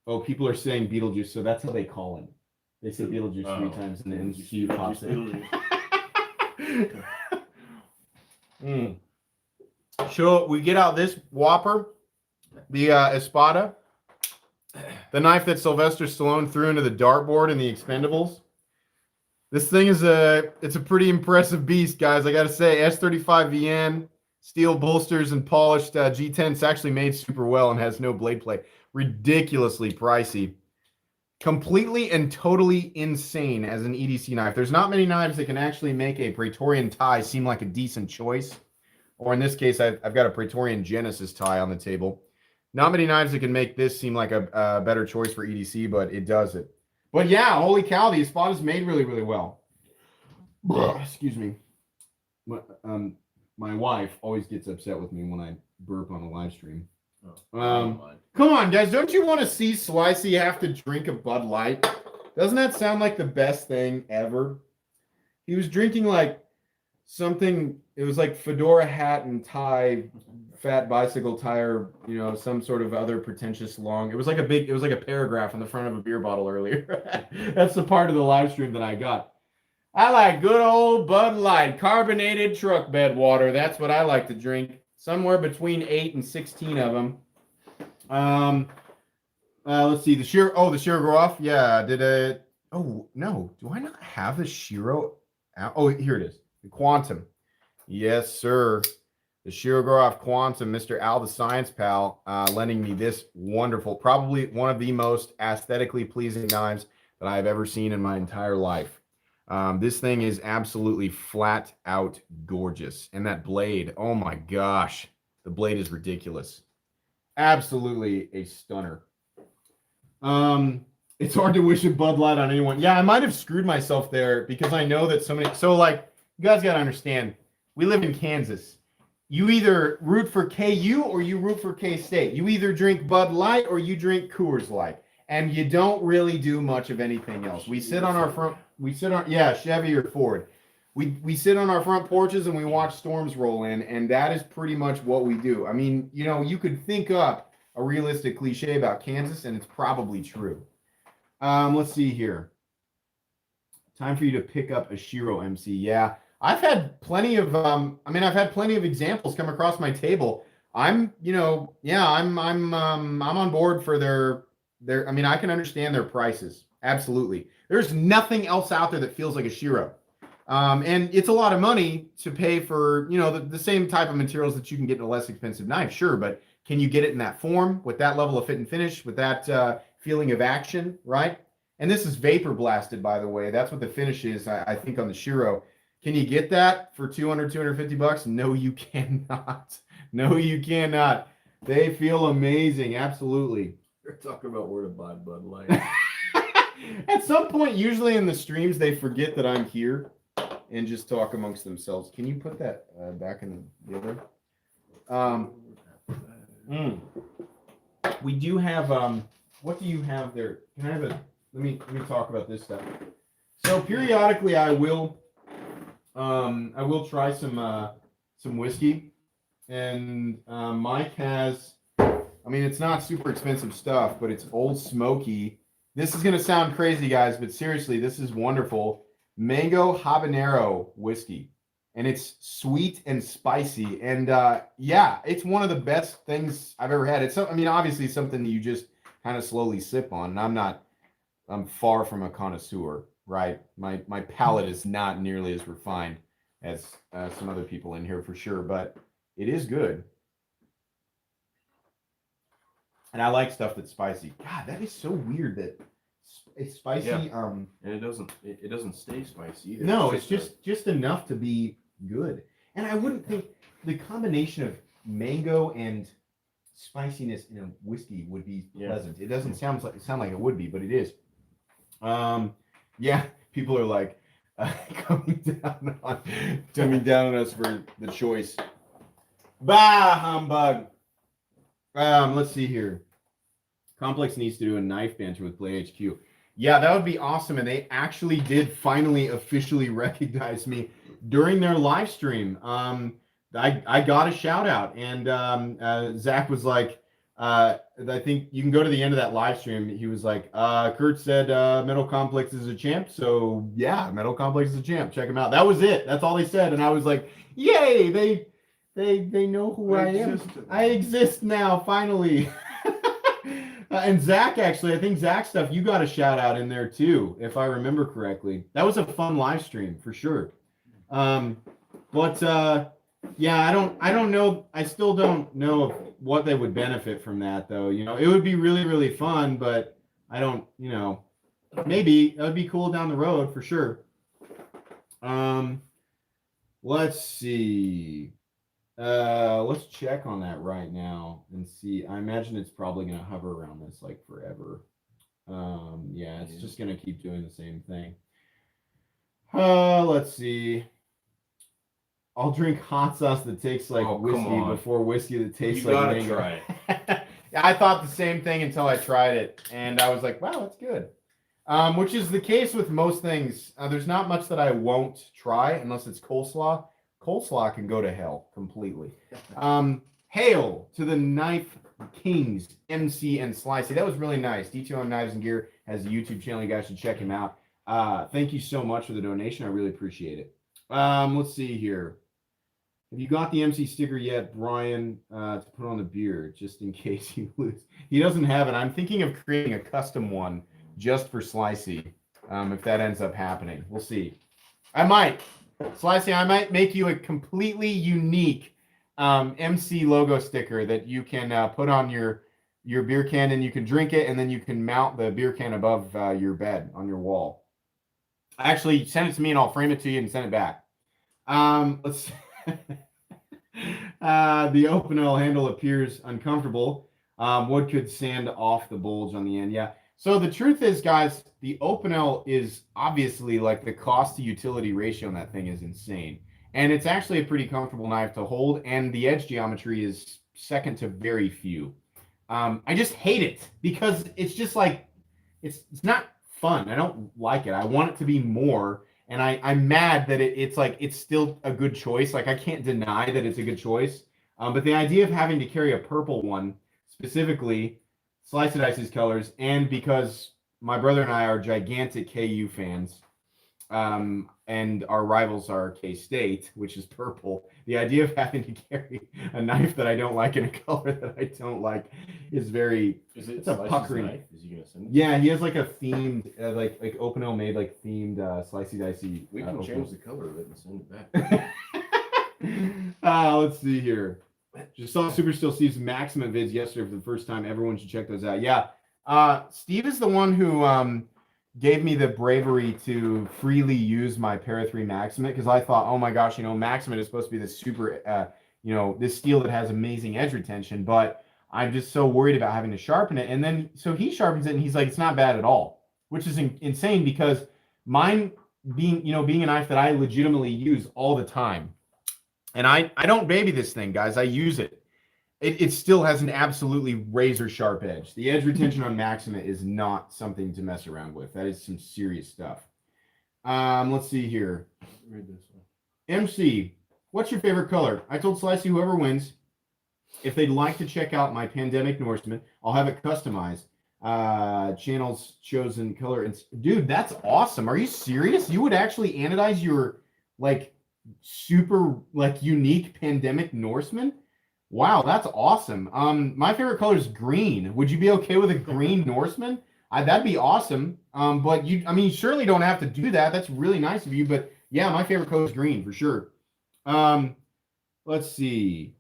Speaker 1: Oh, people are saying Beetlejuice, so that's how they call him. They say Beetlejuice 3 times, and then Steve pops in. So we get out this Whopper, the Espada, the knife that Sylvester Stallone threw into the dartboard in the Expendables. This thing is it's a pretty impressive beast, guys. I got to say, S35VN, steel bolsters and polished G10. It's actually made super well and has no blade play. Ridiculously pricey. Completely and totally insane as an EDC knife. There's not many knives that can actually make a Praetorian tie seem like a decent choice. Or in this case, I've got a Praetorian Genesis tie on the table. Not many knives that can make this seem like a better choice for EDC, but it does it. But yeah, holy cow, the Espada is made really, really well. Excuse me. My wife always gets upset with me when I burp on a live stream. Come on, guys. Don't you want to see Slicey have to drink a Bud Light? Doesn't that sound like the best thing ever? He was drinking like something. It was like fedora hat and tie, fat bicycle tire. You know, some sort of other pretentious long. It was like a paragraph on the front of a beer bottle earlier. That's the part of the live stream that I got. I like good old Bud Light, carbonated truck bed water. That's what I like to drink. Somewhere between 8 and 16 of them. Let's see. The Shiro go off. Yeah. Did it? Oh no. Do I not have the Shiro? Oh, here it is. The Quantum. Yes, sir. The Shiro go off Quantum. Mr. Al, the Science Pal, lending me this wonderful, probably one of the most aesthetically pleasing knives that I have ever seen in my entire life. This thing is absolutely flat out gorgeous. And that blade, oh my gosh, the blade is ridiculous. Absolutely a stunner. It's hard to wish a Bud Light on anyone. Yeah, I might have screwed myself there because I know that so like, you guys got to understand, we live in Kansas. You either root for KU or you root for K-State. You either drink Bud Light or you drink Coors Light. And you don't really do much of anything else. We sit on our front, Chevy or Ford. We sit on our front porches and we watch storms roll in, and that is pretty much what we do. I mean, you know, you could think up a realistic cliche about Kansas, and it's probably true. Let's see here. Time for you to pick up a Shiro MC. Yeah, I've had plenty of examples come across my table. I'm on board for their. I mean, I can understand their prices. Absolutely. There's nothing else out there that feels like a Shiro. And it's a lot of money to pay for, you know, the same type of materials that you can get in a less expensive knife, sure, but can you get it in that form with that level of fit and finish, with that feeling of action, right? And this is vapor blasted, by the way. That's what the finish is, I think, on the Shiro. Can you get that for $250? No, you cannot. No, you cannot. They feel amazing. Absolutely.
Speaker 2: They're talking about where to buy Bud Light.
Speaker 1: At some point, usually in the streams, they forget that I'm here and just talk amongst themselves. Can you put that back in the other? We do have. What do you have there? Can I have a? Let me talk about this stuff. So periodically, I will try some whiskey, and Mike has. I mean, it's not super expensive stuff, but it's Old Smoky. This is going to sound crazy, guys, but seriously, this is wonderful. Mango habanero whiskey. And it's sweet and spicy. And yeah, it's one of the best things I've ever had. Obviously something that you just kind of slowly sip on. And I'm far from a connoisseur, right? My palate is not nearly as refined as some other people in here for sure, but it is good. And I like stuff that's spicy. God, that is so weird that it's spicy.
Speaker 2: Yeah. And it doesn't stay spicy either.
Speaker 1: No, it's just enough to be good. And I wouldn't think the combination of mango and spiciness in a whiskey would be pleasant. It doesn't sound like it would be, but it is. Yeah, people are like coming down on us for the choice. Bah, humbug. Let's see here. Complex needs to do a knife banter with Play HQ. Yeah, that would be awesome. And they actually did finally officially recognize me during their live stream. I got a shout out, and Zach was like, I think you can go to the end of that live stream. He was like, Kurt said Metal Complex is a champ. So yeah, Metal Complex is a champ. Check him out. That was it. That's all they said. And I was like, yay, they know who I am. I exist now, finally. And Zach, actually, I think Zach stuff, you got a shout out in there too, if I remember correctly. That was a fun live stream for sure. Yeah, I don't know. I still don't know what they would benefit from that though. You know, it would be really, really fun, but I don't, you know, maybe it would be cool down the road for sure. Let's see. Let's check on that right now and see. I imagine it's probably going to hover around this like forever. Yeah, it's just going to keep doing the same thing. Let's see. I'll drink hot sauce that tastes like whiskey before whiskey that tastes like mango.
Speaker 2: You gotta try it.
Speaker 1: I thought the same thing until I tried it, and I was like, wow, that's good. Which is the case with most things. There's not much that I won't try unless it's coleslaw. Coleslaw can go to hell completely. Hail to the Knife Kings, MC and Slicey. That was really nice. D2M Knives and Gear has a YouTube channel. You guys should check him out. Thank you so much for the donation. I really appreciate it. Let's see here. Have you got the MC sticker yet, Brian, to put on the beer, just in case you lose? He doesn't have it. I'm thinking of creating a custom one just for Slicey, if that ends up happening. We'll see. I might. Slicey, I might make you a completely unique MC logo sticker that you can put on your beer can, and you can drink it, and then you can mount the beer can above your bed on your wall. Actually, send it to me, and I'll frame it to you and send it back. Let's the open L handle appears uncomfortable. Wood could sand off the bulge on the end. Yeah. So the truth is, guys, the open L is obviously like the cost to utility ratio on that thing is insane. And it's actually a pretty comfortable knife to hold. And the edge geometry is second to very few. I just hate it because it's just like, it's not fun. I don't like it. I want it to be more. And I'm mad that it's like, it's still a good choice. Like, I can't deny that it's a good choice. But the idea of having to carry a purple one, specifically Slice and Dice's colors, and because my brother and I are gigantic KU fans, and our rivals are K-State, which is purple, the idea of having to carry a knife that I don't like in a color that I don't like is very... it's a puckering knife? Is he gonna send it? Yeah, he has like a themed, like Open L made like themed slicey dicey.
Speaker 2: We can change the color of it and send it back.
Speaker 1: Let's see here. Just saw Super Still Steve's Maximus vids yesterday for the first time. Everyone should check those out. Yeah, Steve is the one who gave me the bravery to freely use my Para 3 Maximus, because I thought, oh my gosh, Maximus is supposed to be this super, this steel that has amazing edge retention, but I'm just so worried about having to sharpen it. And then, so he sharpens it, and he's like, it's not bad at all, which is insane, because mine being a knife that I legitimately use all the time. And I don't baby this thing, guys. I use it. It still has an absolutely razor sharp edge. The edge retention on Maximus is not something to mess around with. That is some serious stuff. Let's see here. Read this one. MC, what's your favorite color? I told Slicey whoever wins, if they'd like to check out my Pandemic Norseman, I'll have it customized. Channel's chosen color. Dude, that's awesome. Are you serious? You would actually anodize your super unique Pandemic Norseman? Wow, that's awesome. My favorite color is green. Would you be okay with a green Norseman? That'd be awesome. But you surely don't have to do that. That's really nice of you. But yeah, my favorite color is green for sure. Let's see.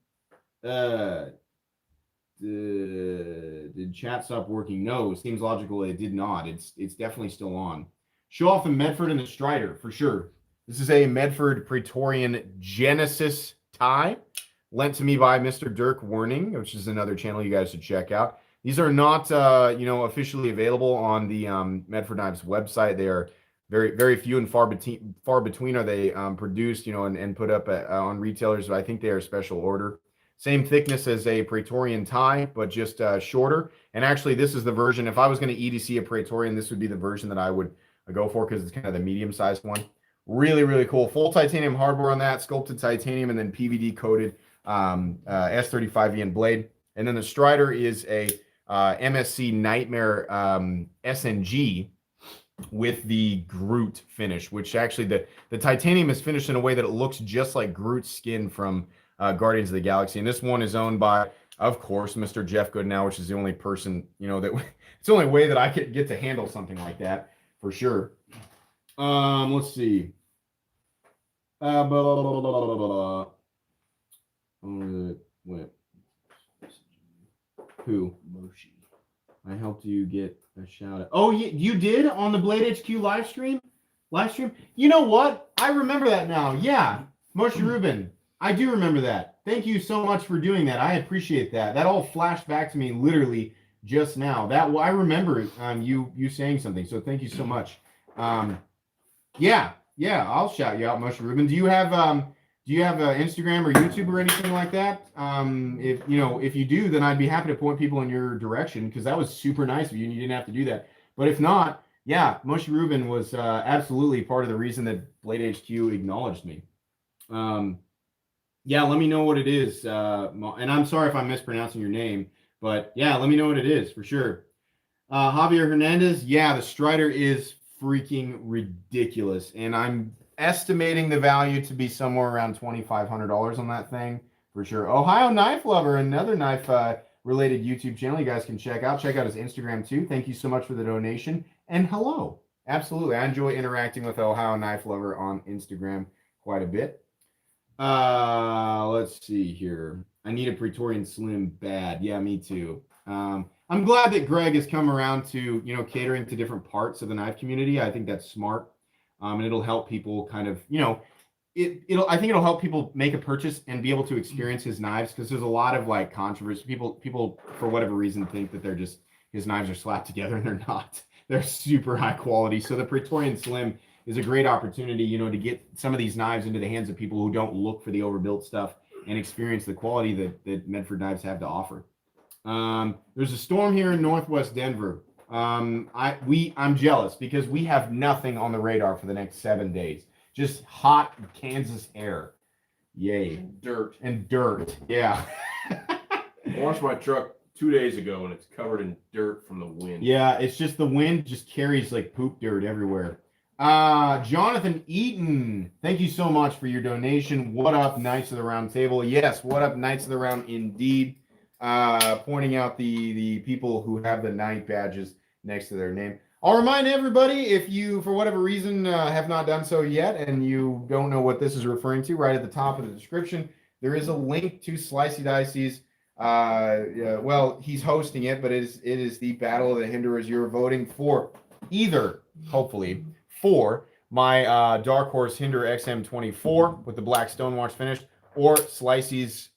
Speaker 1: Did chat stop working? No, it seems logical it did not. It's definitely still on. Show off the Medford and the Strider for sure. This is a Medford Praetorian Genesis tie, lent to me by Mr. Dirk Warning, which is another channel you guys should check out. These are not, officially available on the Medford Knives website. They are very, very few and far between are they produced, and put up on retailers. But I think they are special order. Same thickness as a Praetorian tie, but just shorter. And actually, this is the version. If I was going to EDC a Praetorian, this would be the version that I would go for, because it's kind of the medium-sized one. Really, really cool. Full titanium hardware on that, sculpted titanium, and then PVD coated S35VN blade. And then the Strider is a MSC Nightmare SNG with the Groot finish, which actually the titanium is finished in a way that it looks just like Groot's skin from Guardians of the Galaxy. And this one is owned by, of course, Mr. Jeff Goodnow, which is the only person, that it's the only way that I could get to handle something like that for sure. Let's see. Who? Moshi. I helped you get a shout out. Oh, you did on the Blade HQ live stream? You know what? I remember that now. Yeah. Moshi Rubin. I do remember that. Thank you so much for doing that. I appreciate that. That all flashed back to me literally just now. I remember you saying something. So thank you so much. Yeah, I'll shout you out, Moshi Rubin. Do you have Do you have Instagram or YouTube or anything like that? If you do, then I'd be happy to point people in your direction because that was super nice of you, and you didn't have to do that. But if not, yeah, Moshe Rubin was absolutely part of the reason that Blade HQ acknowledged me. Yeah, let me know what it is. And I'm sorry if I'm mispronouncing your name, but yeah, let me know what it is for sure. Javier Hernandez, yeah, the Strider is freaking ridiculous, and I'm estimating the value to be somewhere around $2,500 on that thing for sure. Ohio Knife Lover, another knife related YouTube channel you guys can check out. Check out his Instagram too. Thank you so much for the donation, and hello. Absolutely, I enjoy interacting with Ohio Knife Lover on Instagram quite a bit. Let's see here. I need a Praetorian Slim bad. Yeah, me too. I'm glad that Greg has come around to, catering to different parts of the knife community. I think that's smart. And it'll help people kind of, I think it'll help people make a purchase and be able to experience his knives because there's a lot of like controversy. People for whatever reason think that they're just, his knives are slapped together and they're not. They're super high quality. So the Praetorian Slim is a great opportunity, to get some of these knives into the hands of people who don't look for the overbuilt stuff and experience the quality that Medford knives have to offer. There's a storm here in Northwest Denver. I'm jealous because we have nothing on the radar for the next 7 days. Just hot Kansas air. Yay. And dirt. Yeah.
Speaker 2: I washed my truck 2 days ago and it's covered in dirt from the wind.
Speaker 1: Yeah, it's just the wind just carries like poop dirt everywhere. Jonathan Eaton, thank you so much for your donation. What up, Knights of the Round Table? Yes, what up, Knights of the Round indeed. Pointing out the people who have the knight badges next to their name. I'll remind everybody, if you, for whatever reason, have not done so yet and you don't know what this is referring to, right at the top of the description, there is a link to Slicey Dicey's. Well, he's hosting it, but it is the Battle of the Hinderers. You're voting for either, hopefully, for my Dark Horse Hinderer XM24 with the black stonewash finish, or Slicey's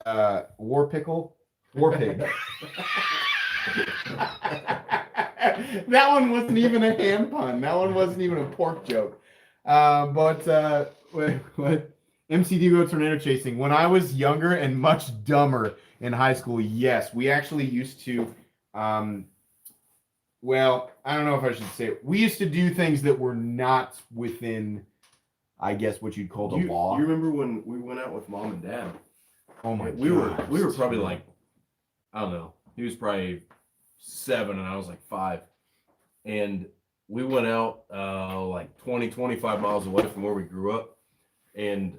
Speaker 1: War Pig. That one wasn't even a hand pun. That one wasn't even a pork joke. What? MCD Go Tornado Chasing. When I was younger and much dumber in high school, yes, we actually used to. Well, I don't know if I should say it. We used to do things that were not within, I guess, what you'd call the law.
Speaker 2: You remember when we went out with Mom and Dad?
Speaker 1: Oh my God.
Speaker 2: We were probably like, I don't know. He was probably 7 and I was like 5. And we went out like 20, 25 miles away from where we grew up. And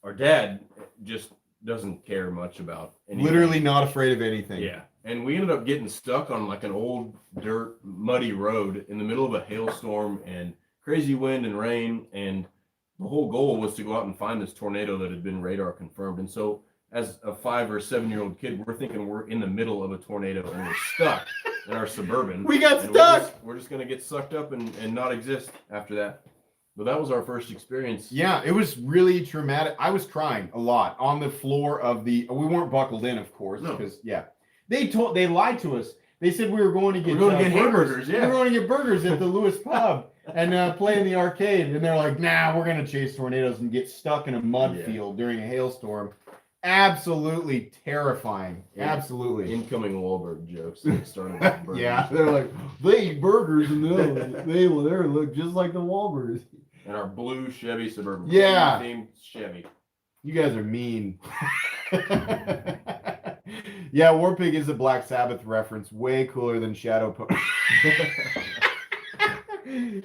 Speaker 2: our dad just doesn't care much about anything.
Speaker 1: Literally not afraid of anything.
Speaker 2: Yeah. And we ended up getting stuck on like an old dirt, muddy road in the middle of a hailstorm and crazy wind and rain. And the whole goal was to go out and find this tornado that had been radar confirmed. And so as a 5 or 7-year-old kid, we're thinking we're in the middle of a tornado and we're stuck in our Suburban.
Speaker 1: We got stuck.
Speaker 2: We're just going to get sucked up and not exist after that. But that was our first experience.
Speaker 1: Yeah, it was really traumatic. I was crying a lot on the floor of the. We weren't buckled in, of course, because they lied to us. They said we were going to get
Speaker 2: hamburgers. Yeah,
Speaker 1: we were going to get burgers at the Lewis Pub and play in the arcade. And they're like, "Nah, we're going to chase tornadoes and get stuck in a mud field during a hailstorm." Absolutely terrifying. Yeah. Absolutely.
Speaker 2: Incoming Wahlberg jokes. Started with burgers.
Speaker 1: Yeah, they're like, they eat burgers and they look just like the Wahlbergs.
Speaker 2: And our blue Chevy Suburban.
Speaker 1: Yeah.
Speaker 2: Themed Chevy.
Speaker 1: You guys are mean. Yeah, War Pig is a Black Sabbath reference. Way cooler than Shadow Pony.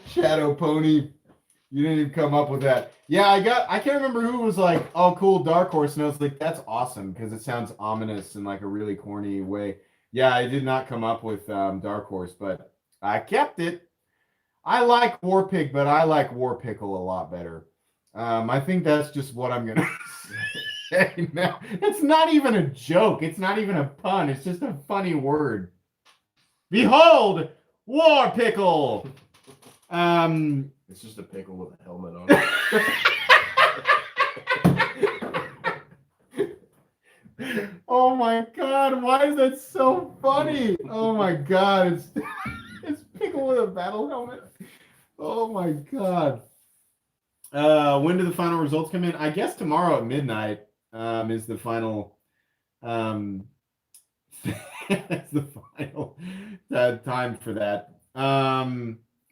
Speaker 1: Shadow Pony. You didn't even come up with that. Yeah, I can't remember who was like, oh, cool, Dark Horse. And I was like, that's awesome because it sounds ominous in like a really corny way. Yeah, I did not come up with Dark Horse, but I kept it. I like War Pig, but I like War Pickle a lot better. I think that's just what I'm going to say now. It's not even a joke. It's not even a pun. It's just a funny word. Behold, War Pickle!
Speaker 2: It's just a pickle with a helmet on
Speaker 1: it. Oh my God, why is that so funny? Oh my God, it's Pickle with a battle helmet. Oh my God. When do the final results come in? I guess tomorrow at midnight is the final it's the final time for that.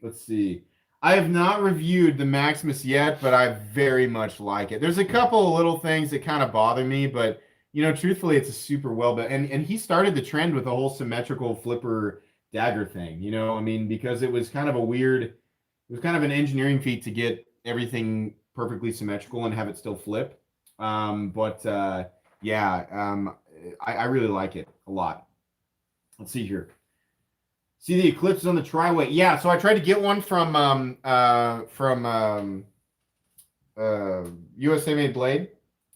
Speaker 1: Let's see. I have not reviewed the Maximus yet, but I very much like it. There's a couple of little things that kind of bother me, but truthfully, it's a super well built. And he started the trend with the whole symmetrical flipper dagger thing. I mean, because it was kind of an engineering feat to get everything perfectly symmetrical and have it still flip. I really like it a lot. Let's see here. See the eclipse on the tri-weight. Yeah, so I tried to get one from USA Made Blade,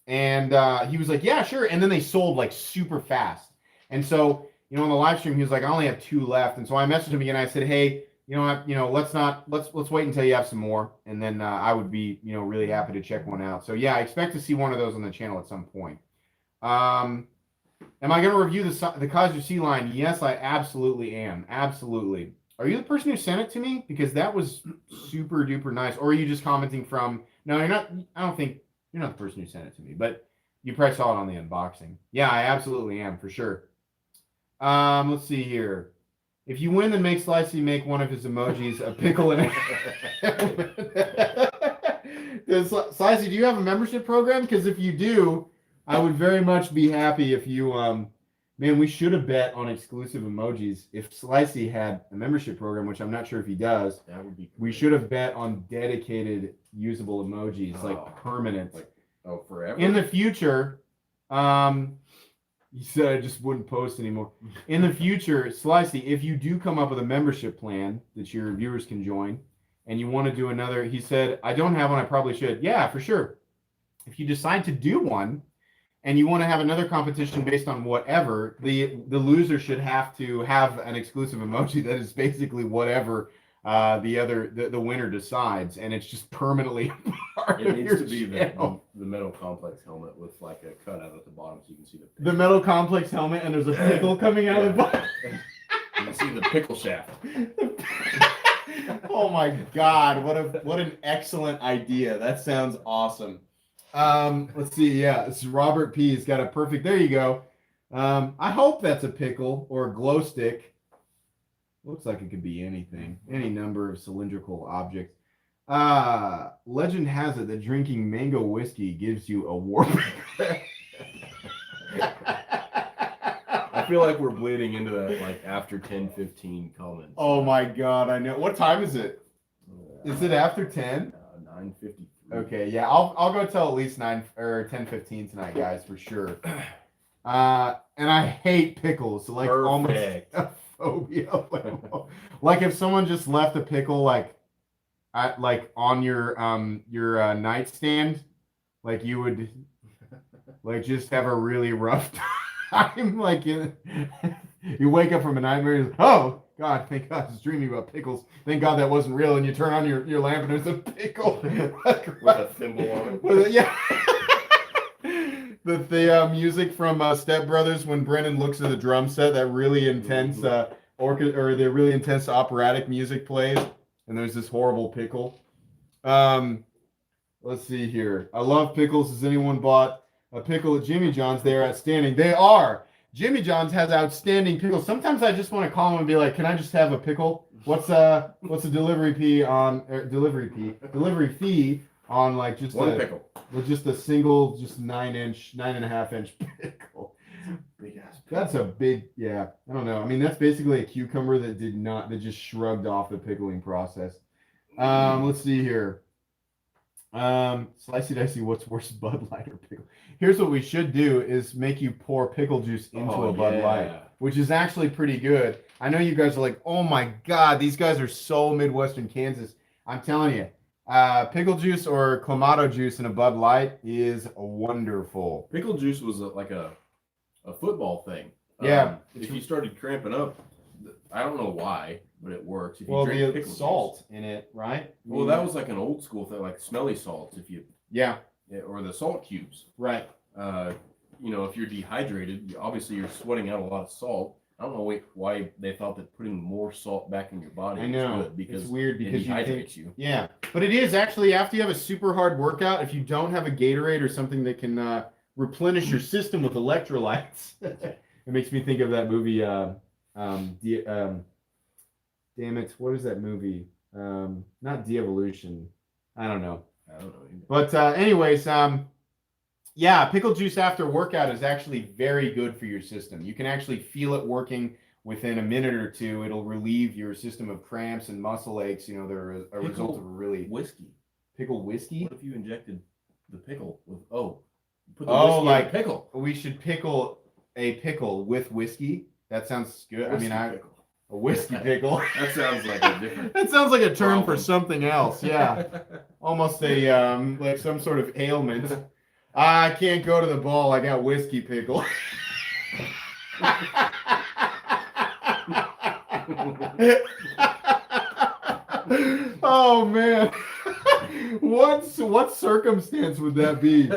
Speaker 1: and he was like, "Yeah, sure." And then they sold like super fast. And so, on the live stream, he was like, "I only have 2 left." And so I messaged him again. I said, "Hey, let's wait until you have some more, and then I would be, really happy to check one out." So yeah, I expect to see one of those on the channel at some point. Am I going to review the Kazu Sea line? Yes, I absolutely am. Absolutely. Are you the person who sent it to me? Because that was super duper nice. Or are you just commenting from? No, you're not. I don't think you're not the person who sent it to me, but you probably saw it on the unboxing. Yeah, I absolutely am for sure. Let's see here. If you win, then make Slicey make one of his emojis a pickle and a Slicey, do you have a membership program? Because if you do, I would very much be happy if you, man, we should have bet on exclusive emojis. If Slicey had a membership program, which I'm not sure if he does,
Speaker 2: that would be great.
Speaker 1: We should have bet on dedicated usable emojis, like permanent.
Speaker 2: Forever?
Speaker 1: In the future, you said I just wouldn't post anymore. In the future, Slicey, if you do come up with a membership plan that your viewers can join, and you want to do another, he said, I don't have one, I probably should. Yeah, for sure. If you decide to do one, and you want to have another competition based on whatever, the loser should have to have an exclusive emoji that is basically whatever the winner decides, and it's just permanently part
Speaker 2: It
Speaker 1: of
Speaker 2: needs
Speaker 1: your
Speaker 2: to be
Speaker 1: channel.
Speaker 2: the metal complex helmet with like a cutout at the bottom so you can see the pickle.
Speaker 1: The metal complex helmet, and there's a pickle coming out of the bottom.
Speaker 2: You can see the pickle shaft.
Speaker 1: Oh my God, what an excellent idea. That sounds awesome. Let's see. Yeah, this is Robert P. He's got a perfect. There you go. I hope that's a pickle or a glow stick. Looks like it could be anything, any number of cylindrical objects. Legend has it that drinking mango whiskey gives you a warp.
Speaker 2: I feel like we're bleeding into that like after 10:15 comments.
Speaker 1: Oh my God, I know. What time is it? Is it after 10?
Speaker 2: 9:53.
Speaker 1: Okay, yeah, I'll go till at least 9 or 10:15 tonight, guys, for sure. And I hate pickles, so like
Speaker 2: Perfect.
Speaker 1: almost a phobia. Like if someone just left a pickle like on your nightstand, like you would like just have a really rough time. Like you wake up from a nightmare, you're like, oh God, thank God I was dreaming about pickles. Thank God that wasn't real. And you turn on your lamp and there's a pickle
Speaker 2: with a thimble on it.
Speaker 1: Yeah. The music from Step Brothers when Brennan looks at the drum set, that really intense the really intense operatic music plays, and there's this horrible pickle. Let's see here. I love pickles. Has anyone bought a pickle at Jimmy John's? They're outstanding. They are. Jimmy John's has outstanding pickles. Sometimes I just want to call them and be like, "Can I just have a pickle? What's a delivery fee on delivery fee on like just
Speaker 2: one pickle
Speaker 1: with just a single 9.5 inch pickle?"
Speaker 2: Big ass pickle.
Speaker 1: That's a big, yeah. I don't know. I mean, that's basically a cucumber that just shrugged off the pickling process. Let's see here. Slicey dicey, what's worse, Bud Light or pickle? Here's what we should do is make you pour pickle juice into a Bud Light, which is actually pretty good. I know you guys are like, oh my God, these guys are so Midwestern Kansas. I'm telling you, pickle juice or Clamato juice in a Bud Light is wonderful.
Speaker 2: Pickle juice was like a football thing.
Speaker 1: Yeah.
Speaker 2: If you started cramping up, I don't know why, but it works. If you
Speaker 1: Well,
Speaker 2: drink
Speaker 1: the
Speaker 2: pickle
Speaker 1: salt
Speaker 2: juice.
Speaker 1: in it, right?
Speaker 2: Well, that was like an old school thing, like smelly salts.
Speaker 1: Yeah,
Speaker 2: Or the salt cubes.
Speaker 1: right.
Speaker 2: If you're dehydrated, obviously you're sweating out a lot of salt. I don't know why they thought that putting more salt back in your body
Speaker 1: I know.
Speaker 2: was good, because
Speaker 1: it's weird because
Speaker 2: it
Speaker 1: you
Speaker 2: dehydrates
Speaker 1: think,
Speaker 2: you.
Speaker 1: yeah, but it is actually after you have a super hard workout, if you don't have a Gatorade or something that can replenish your system with electrolytes, it makes me think of that movie. Damn it, what is that movie? Not De-Evolution. I don't know.
Speaker 2: I don't know either.
Speaker 1: But anyways, yeah, pickle juice after workout is actually very good for your system. You can actually feel it working within a minute or two. It'll relieve your system of cramps and muscle aches. You know, they're a result of a really
Speaker 2: Whiskey.
Speaker 1: pickle whiskey.
Speaker 2: What if you injected the pickle with put the
Speaker 1: Oh,
Speaker 2: whiskey
Speaker 1: like
Speaker 2: in a pickle?
Speaker 1: We should pickle a pickle with whiskey. That sounds good.
Speaker 2: Whiskey
Speaker 1: pickle.
Speaker 2: pickle.
Speaker 1: A whiskey pickle.
Speaker 2: That sounds like a different.
Speaker 1: That sounds like a term
Speaker 2: problem.
Speaker 1: for something else. Yeah, almost a like some sort of ailment. I can't go to the ball. I got whiskey pickle. Oh man, what circumstance would that be?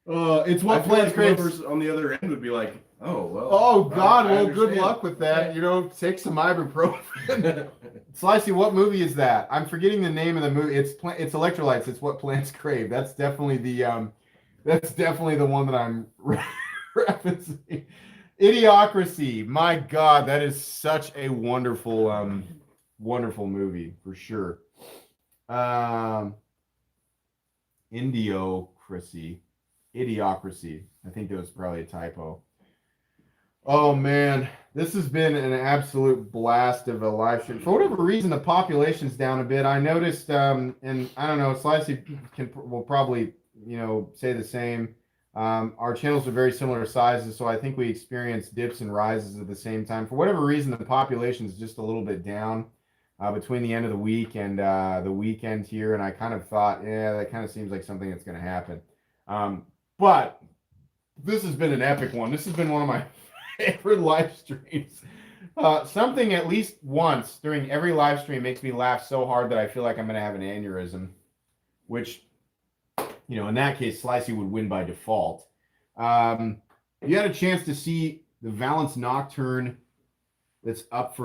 Speaker 1: It's what plants
Speaker 2: whoever's on the other end would be like, oh well.
Speaker 1: Oh God,
Speaker 2: I
Speaker 1: well, good
Speaker 2: understand.
Speaker 1: luck with that. You know, take some ibuprofen. Slicey, what movie is that? I'm forgetting the name of the movie. It's electrolytes. It's what plants crave. That's definitely the one that I'm referencing. Idiocracy. My God, that is such a wonderful wonderful movie for sure. Idiocracy. I think that was probably a typo. Oh man, this has been an absolute blast of a live stream. For whatever reason, the population's down a bit. I noticed, and I don't know, Slicey will probably, say the same. Our channels are very similar sizes, so I think we experience dips and rises at the same time. For whatever reason, the population is just a little bit down between the end of the week and the weekend here, and I kind of thought, yeah, that kind of seems like something that's going to happen. But this has been an epic one. This has been one of my favorite live streams. Something at least once during every live stream makes me laugh so hard that I feel like I'm going to have an aneurysm, which, in that case, Slicey would win by default. You had a chance to see the Valence Nocturne that's up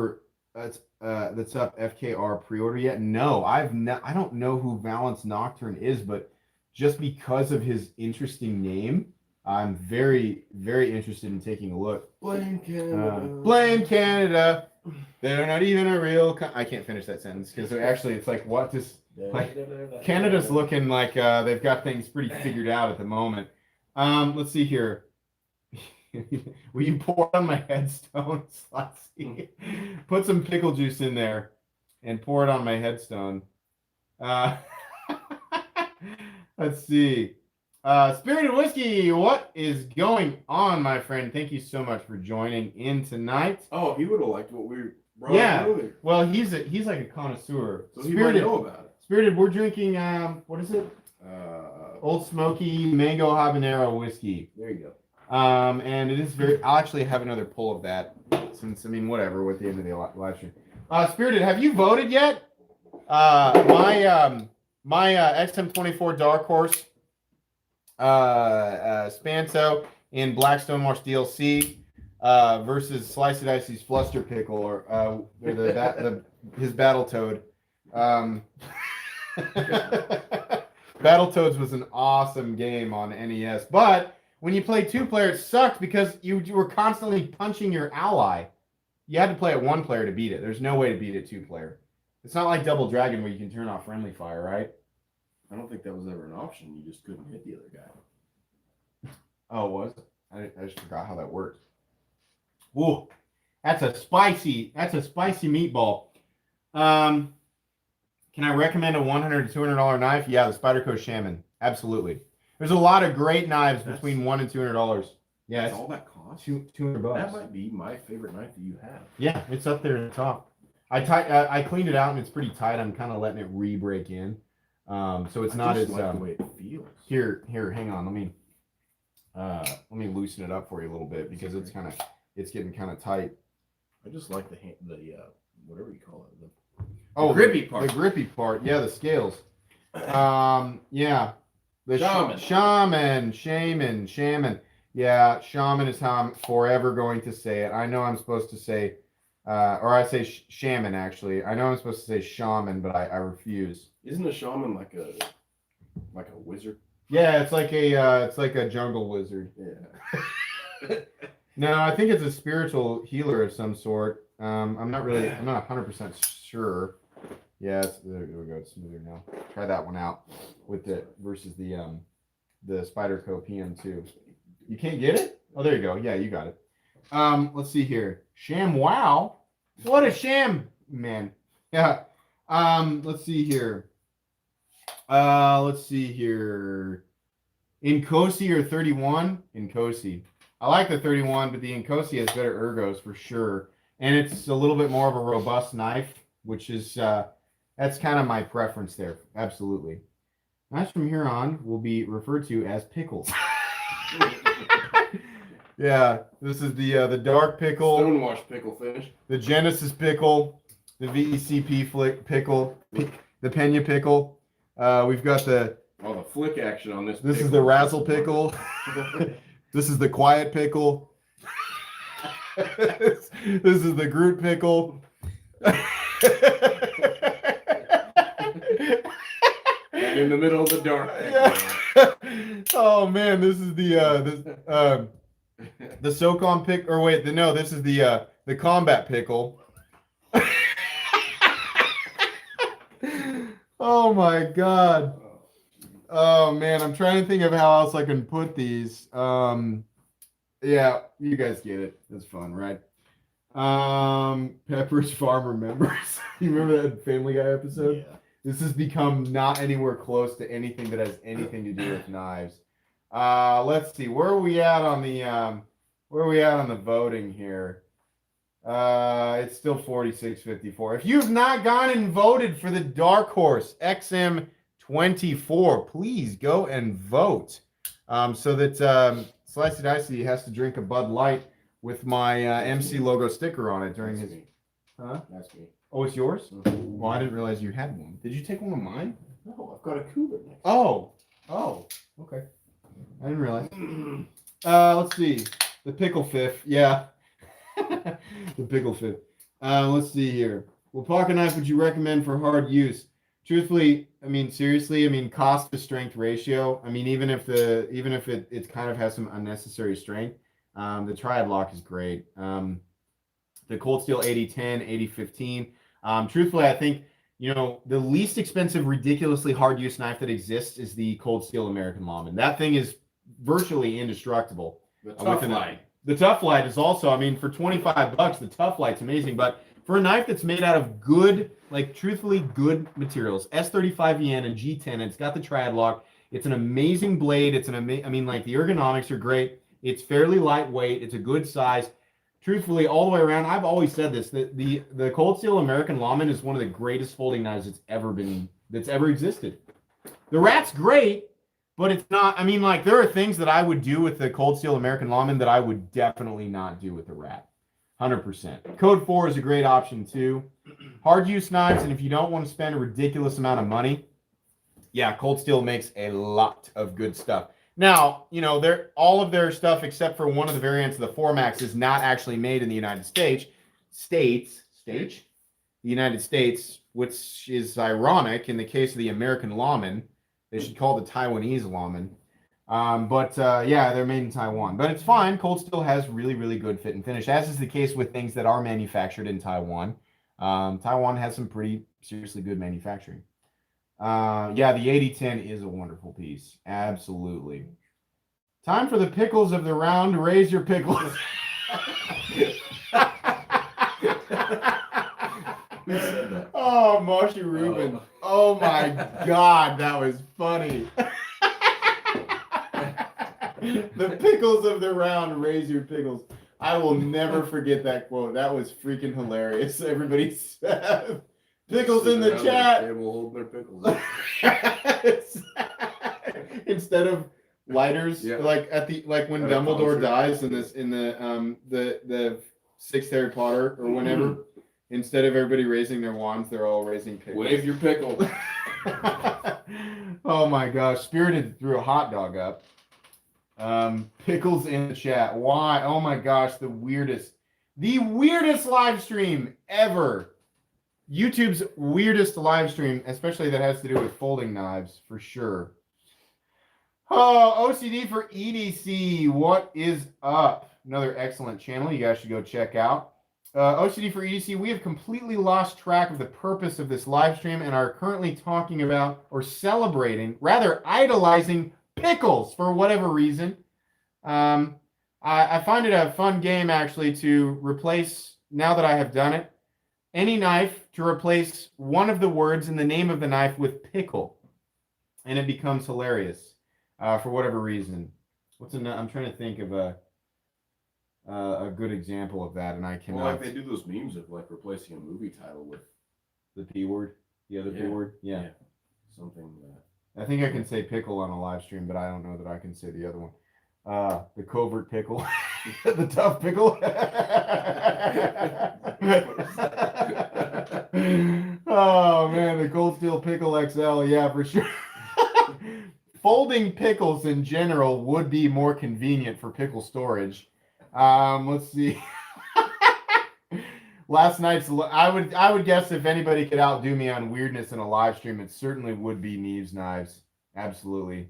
Speaker 1: FKR pre-order yet? No, I don't know who Valence Nocturne is, but just because of his interesting name, I'm very, very interested in taking a look.
Speaker 2: Blame Canada.
Speaker 1: Blame Canada. They're not even a real. I can't finish that sentence because actually it's like what does Canada's looking like they've got things pretty figured out at the moment. Let's see here. Will you pour on my headstone? Put some pickle juice in there and pour it on my headstone. Let's see. Spirited Whiskey, what is going on, my friend? Thank you so much for joining in tonight.
Speaker 2: Oh, he would have liked what we brought
Speaker 1: earlier. Well, he's like a connoisseur.
Speaker 2: So he might know about it.
Speaker 1: Spirited, we're drinking, what is it? Old Smoky Mango Habanero Whiskey.
Speaker 2: There you go.
Speaker 1: And it is I'll actually have another pull of that since, whatever, with the end of the live stream. Spirited, have you voted yet? My XM24 Dark Horse Spanto in Blackstone Marsh DLC versus Slice It Icy's Fluster Pickle or his Battletoad. Battletoads was an awesome game on NES, but when you play two-player, it sucked because you were constantly punching your ally. You had to play it one player to beat it. There's no way to beat it two-player. It's not like Double Dragon where you can turn off friendly fire, right?
Speaker 2: I don't think that was ever an option. You just couldn't hit the other guy.
Speaker 1: Oh, it was? I just forgot how that worked. Whoa, that's a spicy meatball. Can I recommend a $100 to $200 knife? Yeah, the Spyderco Shaman. Absolutely. There's a lot of great knives between $100 and $200. Yeah,
Speaker 2: that's all that costs.
Speaker 1: $200.
Speaker 2: That might be my favorite knife that you have.
Speaker 1: Yeah, it's up there at the top. I cleaned it out and it's pretty tight. I'm kind of letting it re-break in. So it's not as
Speaker 2: like the way it feels.
Speaker 1: Here, hang on. Let me loosen it up for you a little bit because it's getting kind of tight.
Speaker 2: I just like the whatever you call it, the
Speaker 1: grippy part. The grippy part, yeah, the scales. Yeah, the shaman. Yeah, shaman is how I'm forever going to say it. I know I'm supposed to say, or I say shaman actually. I know I'm supposed to say shaman, but I refuse.
Speaker 2: Isn't a shaman like a wizard?
Speaker 1: Yeah, it's like a jungle wizard.
Speaker 2: Yeah.
Speaker 1: No, I think it's a spiritual healer of some sort. I'm not 100% sure. Yeah, there we go. It's smoother now. Try that one out with the versus the Spyderco PM2. You can't get it? Oh, there you go. Yeah, you got it. Let's see here. Sham wow. What a sham, man. Yeah. Let's see here. Inkosi or 31? Inkosi. I like the 31, but the Inkosi has better ergos for sure. And it's a little bit more of a robust knife, which is that's kind of my preference there. Absolutely. Knives from here on will be referred to as pickles. Yeah, this is the dark pickle.
Speaker 2: Stonewash pickle finish.
Speaker 1: The Genesis pickle, the VECP pickle, the Pena pickle. We've got the
Speaker 2: flick action on this.
Speaker 1: This is the Razzle pickle. This is the quiet pickle. This is the Groot pickle.
Speaker 2: In the middle of the dark.
Speaker 1: Yeah. Oh man, this is the SOCOM pick. Or wait, this is the combat pickle. Oh my god. Oh man, I'm trying to think of how else I can put these. Yeah, you guys get it. It's fun, right? Pepper's Farm Remembers. You remember that Family Guy episode?
Speaker 2: Yeah.
Speaker 1: This has become not anywhere close to anything that has anything to do with knives. Let's see. Where are we at on the voting here? It's still 46-54. If you've not gone and voted for the Dark Horse XM24, please go and vote. So that Slicey Dicey has to drink a Bud Light with my MC logo sticker on it during his. Huh?
Speaker 2: That's me.
Speaker 1: Oh, it's yours? Well, I didn't realize you had one. Did you take one of mine?
Speaker 2: No, I've got a cougar next.
Speaker 1: Oh, okay. I didn't realize. Let's see. The pickle fifth. Yeah. The pickle fifth. Let's see here. What pocket knife would you recommend for hard use? Truthfully, seriously, cost to strength ratio. Even if it kind of has some unnecessary strength, the Triad Lock is great. The Cold Steel 8010, 8015. Truthfully, I think, the least expensive, ridiculously hard use knife that exists is the Cold Steel American Lawman. That thing is virtually indestructible.
Speaker 2: The Tough Light.
Speaker 1: The Tough Light is also, for $25, the Tough Light's amazing. But for a knife that's made out of good, truthfully good materials, S35EN and G10, and it's got the Triad Lock. It's an amazing blade. It's the ergonomics are great. It's fairly lightweight. It's a good size. Truthfully, all the way around, I've always said this, that the Cold Steel American Lawman is one of the greatest folding knives that's ever existed. The Rat's great, but it's not, there are things that I would do with the Cold Steel American Lawman that I would definitely not do with the Rat. 100%. Code 4 is a great option too. Hard use knives, and if you don't want to spend a ridiculous amount of money, yeah, Cold Steel makes a lot of good stuff. Now, all of their stuff except for one of the variants of the 4MAX is not actually made in the United States. The United States, which is ironic in the case of the American Lawman. They should call it the Taiwanese Lawman. Yeah, they're made in Taiwan. But it's fine. Cold Steel has really, really good fit and finish, as is the case with things that are manufactured in Taiwan. Taiwan has some pretty seriously good manufacturing. Yeah, the 8010 is a wonderful piece. Absolutely. Time for the pickles of the round. Raise your pickles. Oh, Marshy Rubin. Oh my God, that was funny. The pickles of the round. Raise your pickles. I will never forget that quote. That was freaking hilarious. Everybody said. Pickles in the chat.
Speaker 2: They will hold their pickles.
Speaker 1: Instead of lighters,
Speaker 2: yeah.
Speaker 1: like when Dumbledore dies in the sixth Harry Potter or whenever, instead of everybody raising their wands, they're all raising pickles.
Speaker 2: Wave your pickle.
Speaker 1: Oh my gosh! Spirited threw a hot dog up. Pickles in the chat. Why? Oh my gosh, the weirdest live stream ever. YouTube's weirdest live stream, especially that has to do with folding knives, for sure. Oh, OCD for EDC. What is up? Another excellent channel you guys should go check out. OCD for EDC, we have completely lost track of the purpose of this live stream and are currently talking about or celebrating, rather idolizing pickles for whatever reason. I find it a fun game actually to replace, now that I have done it, any knife to replace one of the words in the name of the knife with pickle. And it becomes hilarious for whatever reason. I'm trying to think of a good example of that, and I cannot.
Speaker 2: Well, like they do those memes of like replacing a movie title with
Speaker 1: the P word, the other P word. Yeah.
Speaker 2: Something.
Speaker 1: I think I can say pickle on a live stream, but I don't know that I can say the other one. The covert pickle, the tough pickle. Oh man, the Cold Steel Pickle XL, yeah, for sure. Folding pickles in general would be more convenient for pickle storage. Let's see. Last night's, I would guess if anybody could outdo me on weirdness in a live stream, it certainly would be Neve's knives. Absolutely.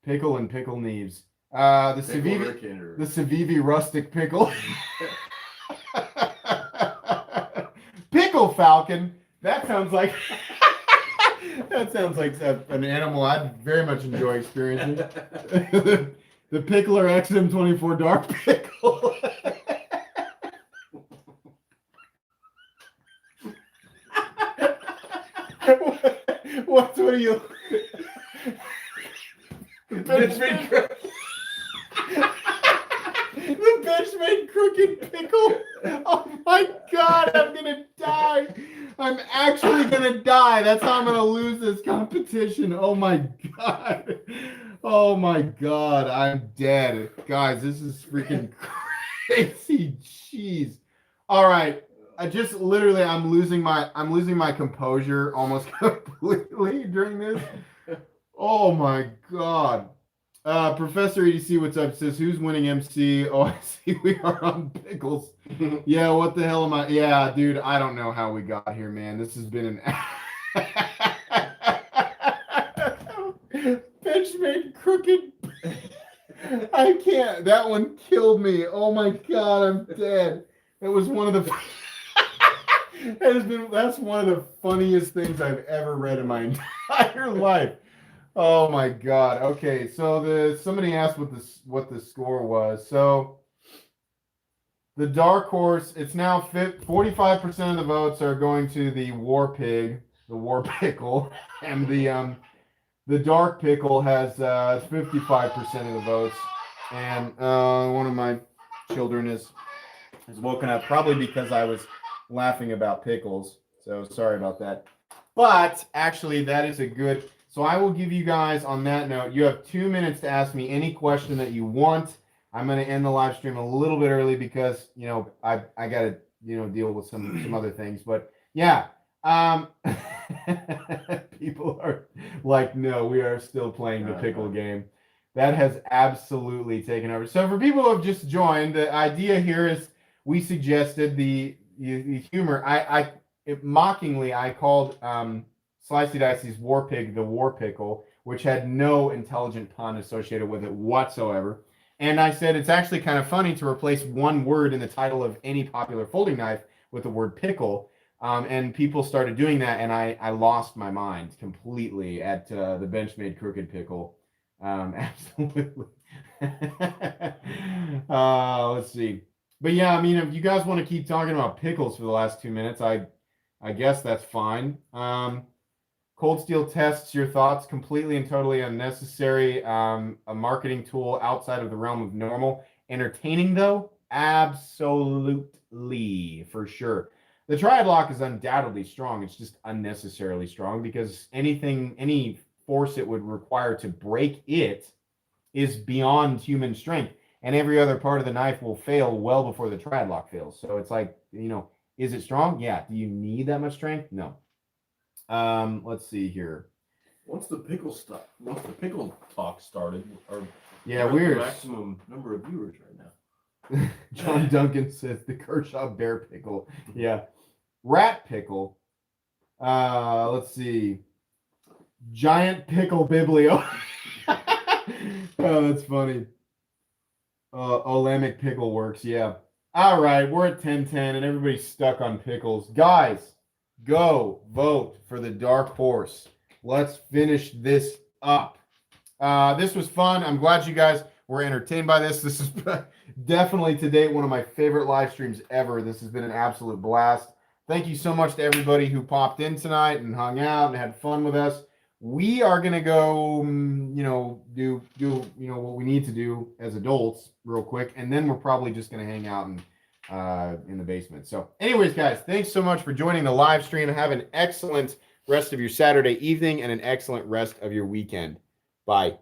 Speaker 1: Pickle and pickle Neves. The Civivi rustic pickle. Pickle falcon. That sounds like an animal I'd very much enjoy experiencing. The Pickler XM24 dark pickle. What are you? The Benchmade crooked pickle. Oh my god, I'm gonna die. I'm actually gonna die. That's how I'm gonna lose this competition. Oh my god. Oh my god, I'm dead. Guys, this is freaking crazy. Jeez. All right. I'm losing my composure almost completely during this. Oh my god. Professor EDC, what's up? Says, who's winning MC? Oh, I see we are on pickles. Yeah, what the hell am I? Yeah, dude, I don't know how we got here, man. This has been an Benchmade crooked. I can't. That one killed me. Oh my god, I'm dead. It was one of the that's one of the funniest things I've ever read in my entire life. Oh my god. Okay, so somebody asked what the score was. So the dark horse, it's now 45% of the votes are going to the war pig, the war pickle, and the dark pickle has 55% of the votes. And one of my children is woken up, probably because I was laughing about pickles. So sorry about that. But actually, that is a good. So I will give you guys, on that note, you have 2 minutes to ask me any question that you want. I'm going to end the live stream a little bit early because, I got to, deal with some other things. But yeah, people are like, no, we are still playing the pickle game. That has absolutely taken over. So for people who have just joined, the idea here is we suggested the humor. Mockingly, I called Slicey Dicey's War Pig the War Pickle, which had no intelligent pun associated with it whatsoever. And I said it's actually kind of funny to replace one word in the title of any popular folding knife with the word pickle. And people started doing that, and I lost my mind completely at the Benchmade crooked pickle. Absolutely. Let's see. But yeah, I mean, if you guys want to keep talking about pickles for the last 2 minutes, I guess that's fine. Cold Steel tests your thoughts, completely and totally unnecessary. A marketing tool outside of the realm of normal. Entertaining, though? Absolutely, for sure. The triad lock is undoubtedly strong. It's just unnecessarily strong because any force it would require to break it is beyond human strength. And every other part of the knife will fail well before the triad lock fails. So it's like, is it strong? Yeah. Do you need that much strength? No. Let's see here.
Speaker 2: Once the pickle talk started,
Speaker 1: Yeah,
Speaker 2: we're at the
Speaker 1: we're
Speaker 2: maximum number of viewers right now.
Speaker 1: John Duncan says the Kershaw bear pickle. Yeah. Rat pickle. Let's see. Giant pickle biblio. Oh, that's funny. Olemic pickle works. Yeah. All right, we're at 10:10 and everybody's stuck on pickles. Guys, go vote for the dark horse. Let's finish this up. This was fun. I'm glad you guys were entertained by this. This is definitely to date one of my favorite live streams ever. This has been an absolute blast. Thank you so much to everybody who popped in tonight and hung out and had fun with us. We are gonna go, do what we need to do as adults real quick, and then we're probably just gonna hang out in the basement. So, anyways, guys, thanks so much for joining the live stream. Have an excellent rest of your Saturday evening and an excellent rest of your weekend. Bye.